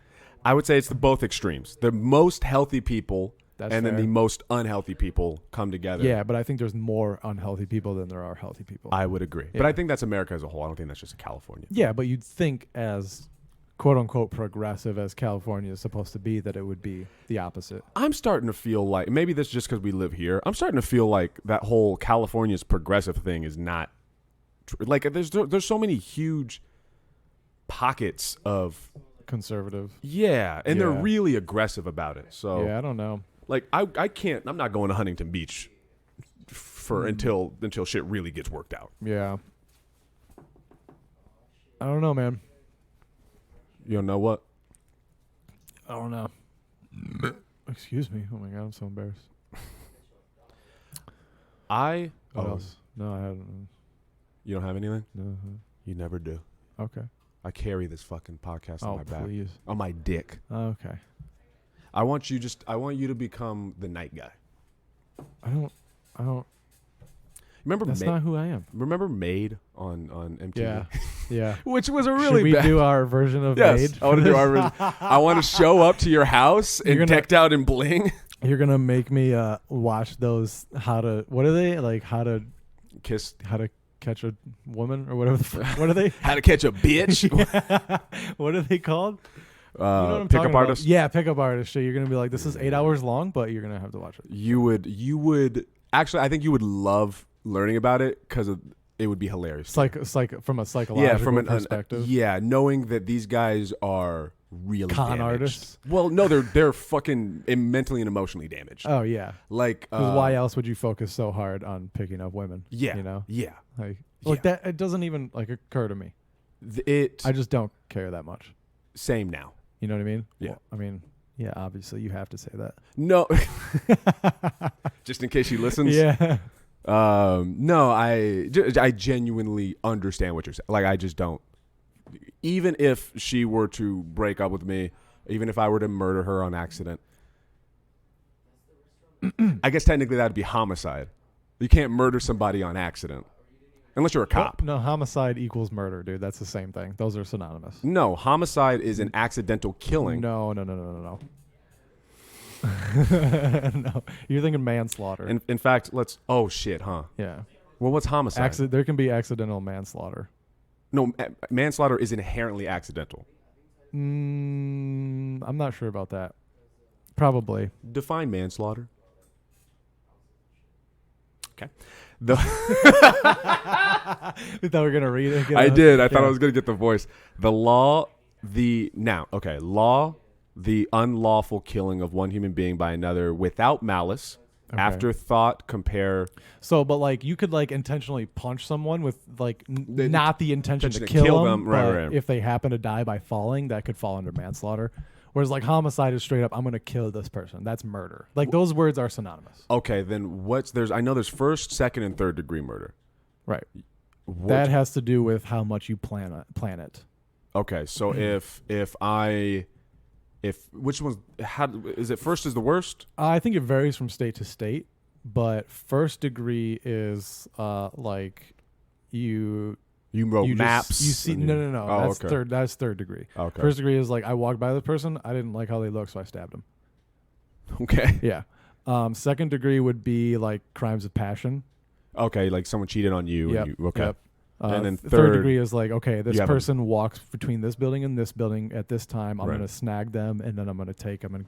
I would say it's both extremes. The most healthy people That's and then fair. the most unhealthy people come together. Yeah, but I think there's more unhealthy people than there are healthy people. I would agree. Yeah. But I think that's America as a whole. I don't think that's just a California. Yeah, but you'd think as quote unquote progressive as California is supposed to be that it would be the opposite. I'm starting to feel like, maybe this is just because we live here, I'm starting to feel like that whole California's progressive thing is not, like there's so many huge pockets of, Conservative. yeah, and they're Yeah. really aggressive about it. So, Yeah, I don't know. like, I can't, I'm not going to Huntington Beach for until shit really gets worked out. Yeah. I don't know, man. You don't know what? I don't know. Excuse me. Oh my god, I'm so embarrassed. What else? No, I haven't. You don't have anything? No. You never do. Okay. I carry this fucking podcast on Oh, my back. please. On my dick. Okay. I want you to become the night guy. I don't. Remember That's not who I am. Remember Made on MTV? Yeah. Yeah. Which was a Should really we bad. do our version of Yes, Made? I want to do our version. I want to show up to your house You're and gonna- decked out in bling. You're gonna make me watch those what are they like how to catch a woman or whatever what are they How to catch a bitch. what are they called? You know what I'm talking Pickup about? artist. Yeah, pickup artist shit. You're gonna be like, this is 8 hours long, but you're gonna have to watch it. You would actually. I think you would love learning about it because it would be hilarious. It's like from a psychological From an perspective. knowing that these guys are really Con damaged. artists? Well, no, they're fucking mentally and emotionally damaged. Oh yeah. Like, 'Cause why else would you focus so hard on picking up women? Yeah, You know? yeah. Like Yeah. that it doesn't even like occur to me. I just don't care that much. Same now. You know what I mean? Yeah. Well, I mean, yeah, obviously you have to say that. No, just in case she listens. Yeah. No, I genuinely understand what you're saying. Like, I just don't. Even if she were to break up with me, even if I were to murder her on accident, I guess technically that'd be homicide. You can't murder somebody on accident unless you're a cop. No, homicide equals murder, dude. That's the same thing. Those are synonymous. No, homicide is an accidental killing. No. No, you're thinking manslaughter. In fact, oh shit, huh? yeah. Well, what's homicide? There can be accidental manslaughter. No, manslaughter is inherently accidental. I'm not sure about that. Probably. Define manslaughter. Okay. We thought we were gonna read it. I did. I thought I was going to get the voice. The unlawful killing of one human being by another without malice Okay. afterthought compare. So, but like you could like intentionally punch someone with like The not the intention to intention kill them, right, but right. if they happen to die by falling, that could fall under manslaughter. Whereas like homicide is straight up, I'm gonna kill this person. That's murder. Like those words are synonymous. Okay, then I know there's first, second, and third degree murder. Right. What, That has to do with how much you plan it. okay, so if which one's how is it? First is the worst. I think it varies from state to state, but first degree is like you wrote maps. Just, you see no. Oh, That's okay. third. That's third degree. Okay. First degree is like I walked by the person. I didn't like how they looked, so I stabbed him. Okay. Yeah. Second degree would be like crimes of passion. Okay, like someone cheated on you. Yep. And you, okay. Yep. And then third degree is like, okay, this you have person walks between this building and this building at this time. I'm Right. going to snag them, and then I'm going to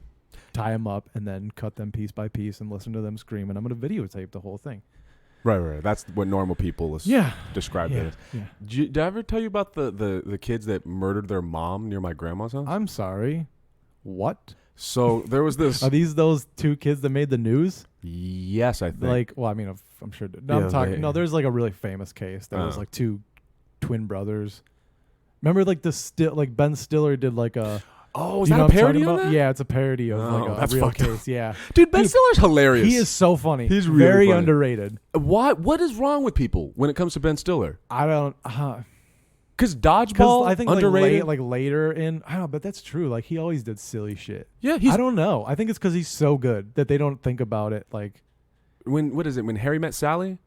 tie them up, and then cut them piece by piece and listen to them scream, and I'm going to videotape the whole thing. Right. That's what normal people describe it as. Yeah. Did I ever tell you about the kids that murdered their mom near my grandma's house? I'm sorry. What? So there was this. Are these those two kids that made the news? Yes, I think. Like, well, I mean, I'm sure. No, Yeah, I'm talking. No, there's like a really famous case. There was Oh. like two twin brothers. Remember, like like Ben Stiller did like a. Oh, is you that know a what I'm parody talking on about? that? Yeah, it's a parody of Oh, like a that's real fucked up. case. Yeah, Dude, Ben Dude, Stiller's hilarious. he is so funny. He's really very funny. underrated. What is wrong with people when it comes to Ben Stiller? I don't. Because Because Dodgeball, I think underrated. like later in, I don't know, but that's true. Like he always did silly shit. Yeah, I don't know. I think it's because he's so good that they don't think about it. Like what is it? When Harry Met Sally,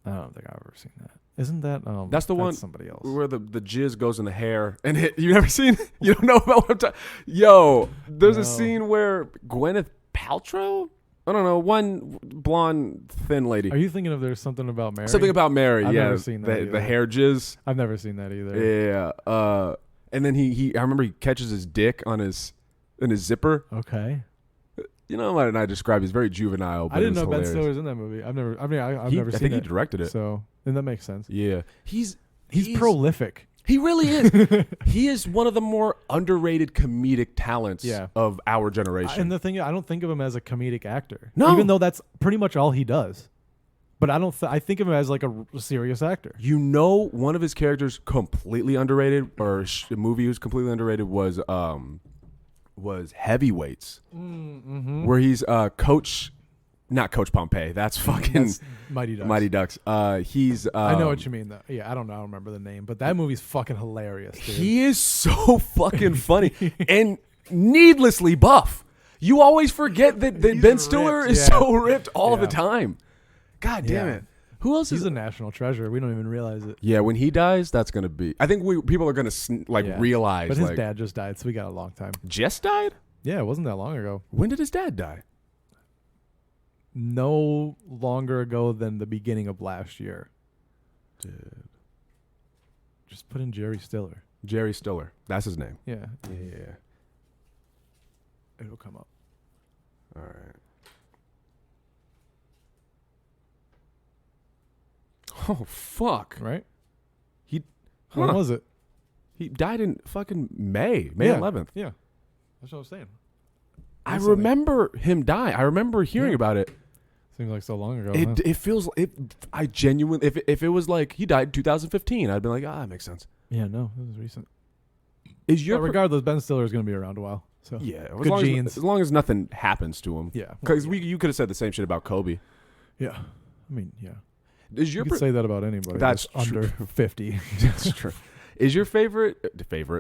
I don't think I've ever seen that. Isn't that? That's the one Somebody else. where the jizz goes in the hair and you never seen? You don't know about what I'm talking? Yo, there's No. a scene where Gwyneth Paltrow. I don't know, one blonde thin lady. Are you thinking of There's Something About Mary? Something about Mary. I've yeah, never seen that the either. hair jizz. I've never seen that either. Yeah. And then he I remember he catches his dick in his zipper. Okay. You know what I described? He's very juvenile. But I didn't it was know Ben hilarious. Stiller's in that movie. I've never I seen think it. he directed it. So then that makes sense. Yeah, he's prolific. He really is. He is one of the more underrated comedic talents of our generation. And the thing, I don't think of him as a comedic actor. No. Even though that's pretty much all he does. But I don't. I think of him as like a serious actor. You know, one of his characters completely underrated, or a movie was completely underrated was Heavyweights, where he's Coach, not Coach Pompey. That's fucking That's Mighty Ducks. Mighty Ducks. He's I know what you mean, though. Yeah, I don't know. I don't remember the name, but that movie's fucking hilarious, dude. He is so fucking funny and needlessly buff. You always forget that Ben Stiller ripped, is yeah. so ripped all the Yeah. time. God damn Yeah. it. Who else He's is a national treasure. We don't even realize it. Yeah, when he dies, that's going to be... I think people are going to Yeah. realize... But his dad just died, so we got a long time. Just died? Yeah, it wasn't that long ago. When did his dad die? No longer ago than the beginning of last year. Dude. Just put in Jerry Stiller. Jerry Stiller. That's his name. Yeah, Yeah. it'll come up. All right. Oh, fuck. Right? He... When Huh. was it? He died in fucking May Yeah. 11th. Yeah. That's what I was saying. I Recently. remember him die. I remember hearing Yeah. about it. Seems like so long ago. huh? It feels... I genuinely... If it was like he died in 2015, I'd be like, that makes sense. Yeah, no, it was recent. Is your... But regardless, Ben Stiller is going to be around a while. So Yeah, Good genes. as long as nothing happens to him. yeah, Because you could have said the same shit about Kobe. yeah. I mean, yeah. Is You your could say that about anybody. That's under 50. that's true. Is your favorite?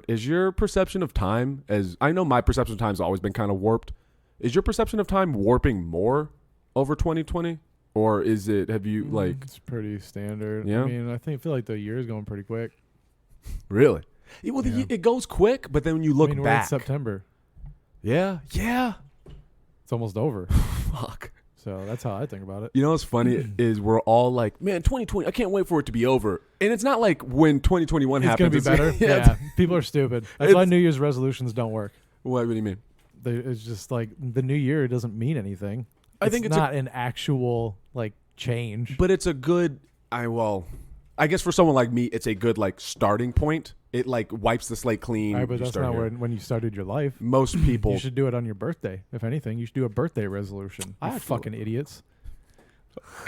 Is your perception of time as I know my perception of time has always been kind of warped. Is your perception of time warping more over 2020, or is it? Have you like It's pretty standard. Yeah? I mean, I feel like the year is going pretty quick. really? Well, Yeah. it goes quick, but then when you look I mean, we're back, in September. yeah, It's almost over. fuck. So that's how I think about it. You know what's funny is we're all like, man, 2020. I can't wait for it to be over. And it's not like when 2021 It's happens. going to be better. Yeah. People are stupid. That's why It's- New Year's resolutions don't work. What do you mean? It's just like the new year doesn't mean anything. I think it's not an actual like change. But it's a good. I guess for someone like me, it's a good like starting point. It like wipes the slate clean. All right, but You that's start not here. when you started your life. Most people. You should do it on your birthday. If anything, you should do a birthday resolution. I You actually- fucking idiots.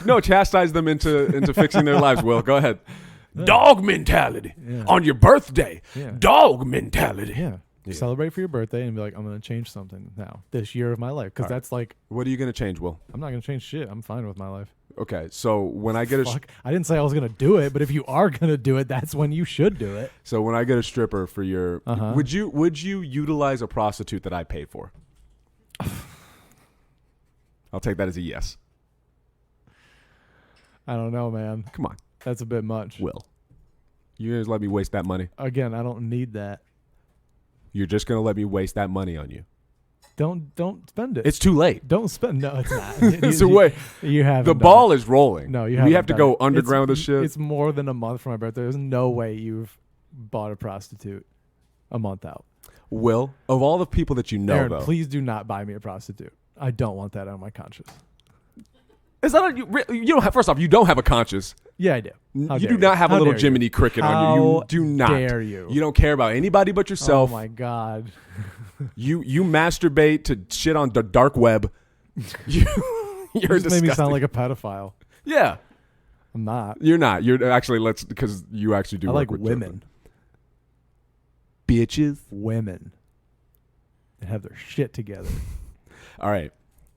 No, chastise them into fixing their lives, Will. Go ahead. Dog mentality. Yeah. On your birthday. Yeah. Dog mentality. Yeah. Yeah. Celebrate for your birthday and be like, I'm going to change something now this year of my life. Because All right. that's like, What are you going to change, Will? I'm not going to change shit. I'm fine with my life. Okay, so when I get a Fuck. I didn't say I was going to do it, but if you are going to do it, that's when you should do it. so when I get a stripper for your would you utilize a prostitute that I paid for? I'll take that as a yes. I don't know, man. Come on, That's a bit much. Will. You're gonna let me waste that money? Again, I don't need that. You're just gonna let me waste that money on you? Don't spend it. It's too late. Don't spend. No, it's not. It's a way. You have The ball is rolling. No, you We haven't have to done go it. underground with this shit. It's more than a month for my birthday. There's no way you've bought a prostitute a month out. Will, of all the people that you know, Aaron, though, please do not buy me a prostitute. I don't want that on my conscience. is that you don't have? First off, you don't have a conscience. Yeah, I do. How You dare do not have a How little dare you? Jiminy Cricket on you. You do not. Dare you? You don't care about anybody but yourself. Oh my god. You masturbate to shit on the dark web. You're You just made me disgusting. sound like a pedophile. Yeah, I'm not. you're not. You're actually because you actually do. I work like with women. bitches. Women. That have their shit together. All right.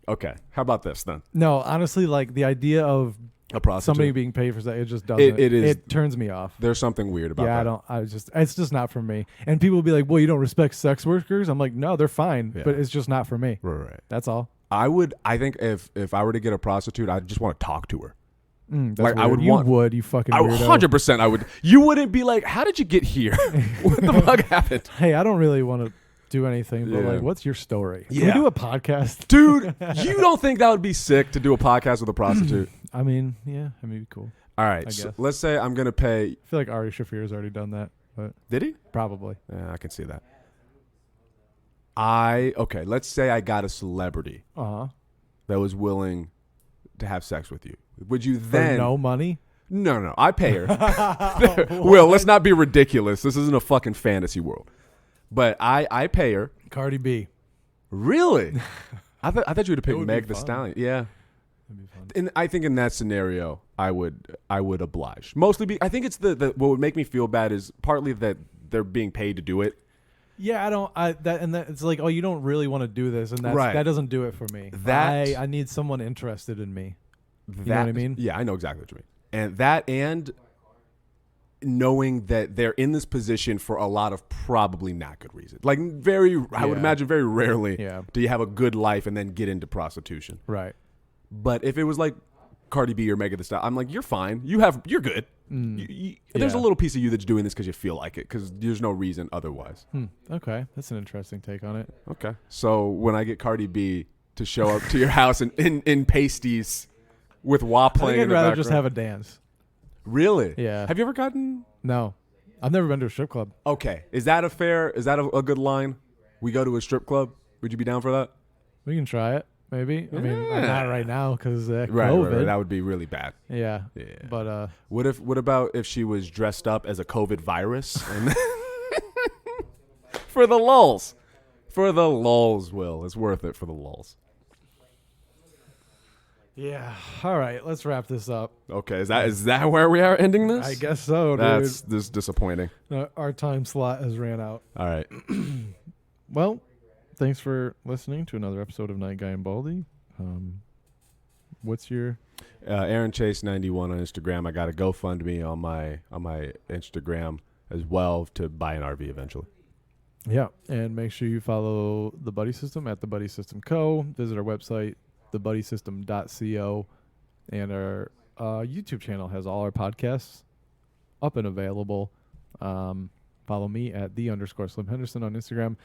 Okay. How about this then? No, honestly, like the idea of A prostitute. somebody being paid for that, it just doesn't. It is- It turns me off. There's something weird about that. I don't. It's just not for me. And people will be like, "Well, you don't respect sex workers." I'm like, "No, they're fine, Yeah. but it's just not for me." Right. That's all. I think if I were to get a prostitute, I just want to talk to her. That's Like, I weird. would You fucking I weirdo. 100% I would. You wouldn't be like, how did you get here? What the fuck happened? Hey, I don't really want to do anything, but Yeah. like, what's your story? Can Yeah. we do a podcast? Dude, you don't think that would be sick to do a podcast with a prostitute? I mean, yeah, I mean, cool. All right. I So guess. let's say I'm going to pay. I feel like Ari Shafir's already done that, but Did he? probably. Yeah, I can see that. Okay, let's say I got a celebrity that was willing to have sex with you. Would you For then? no money? No, I pay her. Will, let's not be ridiculous. This isn't a fucking fantasy world. But I pay her. Cardi B. Really? I thought you would have picked would be Meg the fun. Stallion. Yeah. That'd be fun. And I think in that scenario, I would oblige. Mostly, I think it's the what would make me feel bad is partly that they're being paid to do it. Yeah, it's like, oh, you don't really want to do this, and Right. that doesn't do it for me. I need someone interested in me. You know what I mean? Yeah, I know exactly what you mean. And that and knowing that they're in this position for a lot of probably not good reasons. Like I would Yeah. imagine very rarely Yeah. do you have a good life and then get into prostitution. Right. But if it was like Cardi B or Megan Thee Stallion, I'm like, you're fine. You're good. There's a Yeah. little piece of you that's doing this because you feel like it, because there's no reason otherwise. Okay, that's an interesting take on it. Okay. So when I get Cardi B to show up to your house in pasties with WAP I playing think in I'd the rather background. just have a dance. Really? Yeah. Have you ever gotten? No, I've never been to a strip club. Okay. Is that a good line? We go to a strip club. Would you be down for that? We can try it, maybe. I mean, Yeah. not right now because Right, COVID. That would be really bad. Yeah. Yeah. But What about if she was dressed up as a COVID virus? And for the lulls. For the lulls, Will. It's worth it for the lulls. yeah. All right, let's wrap this up. Okay, is that where we are ending this? I guess so, dude. That's this disappointing. Our time slot has ran out. All right. Well, thanks for listening to another episode of Night Guy and Baldy. What's your Aaron Chase 91 on Instagram. I got a GoFundMe on my Instagram as well to buy an RV eventually. Yeah, and make sure you follow the Buddy System at the Buddy System Co. Visit our website, thebuddysystem.co, and our YouTube channel has all our podcasts up and available. Follow me at _Slim Henderson on Instagram.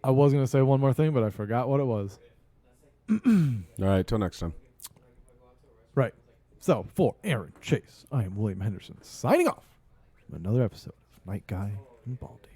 I was going to say one more thing, but I forgot what it was. All right, till next time. Right. So, for Aaron Chase, I am William Henderson, signing off from another episode of Night Guy and Baldy.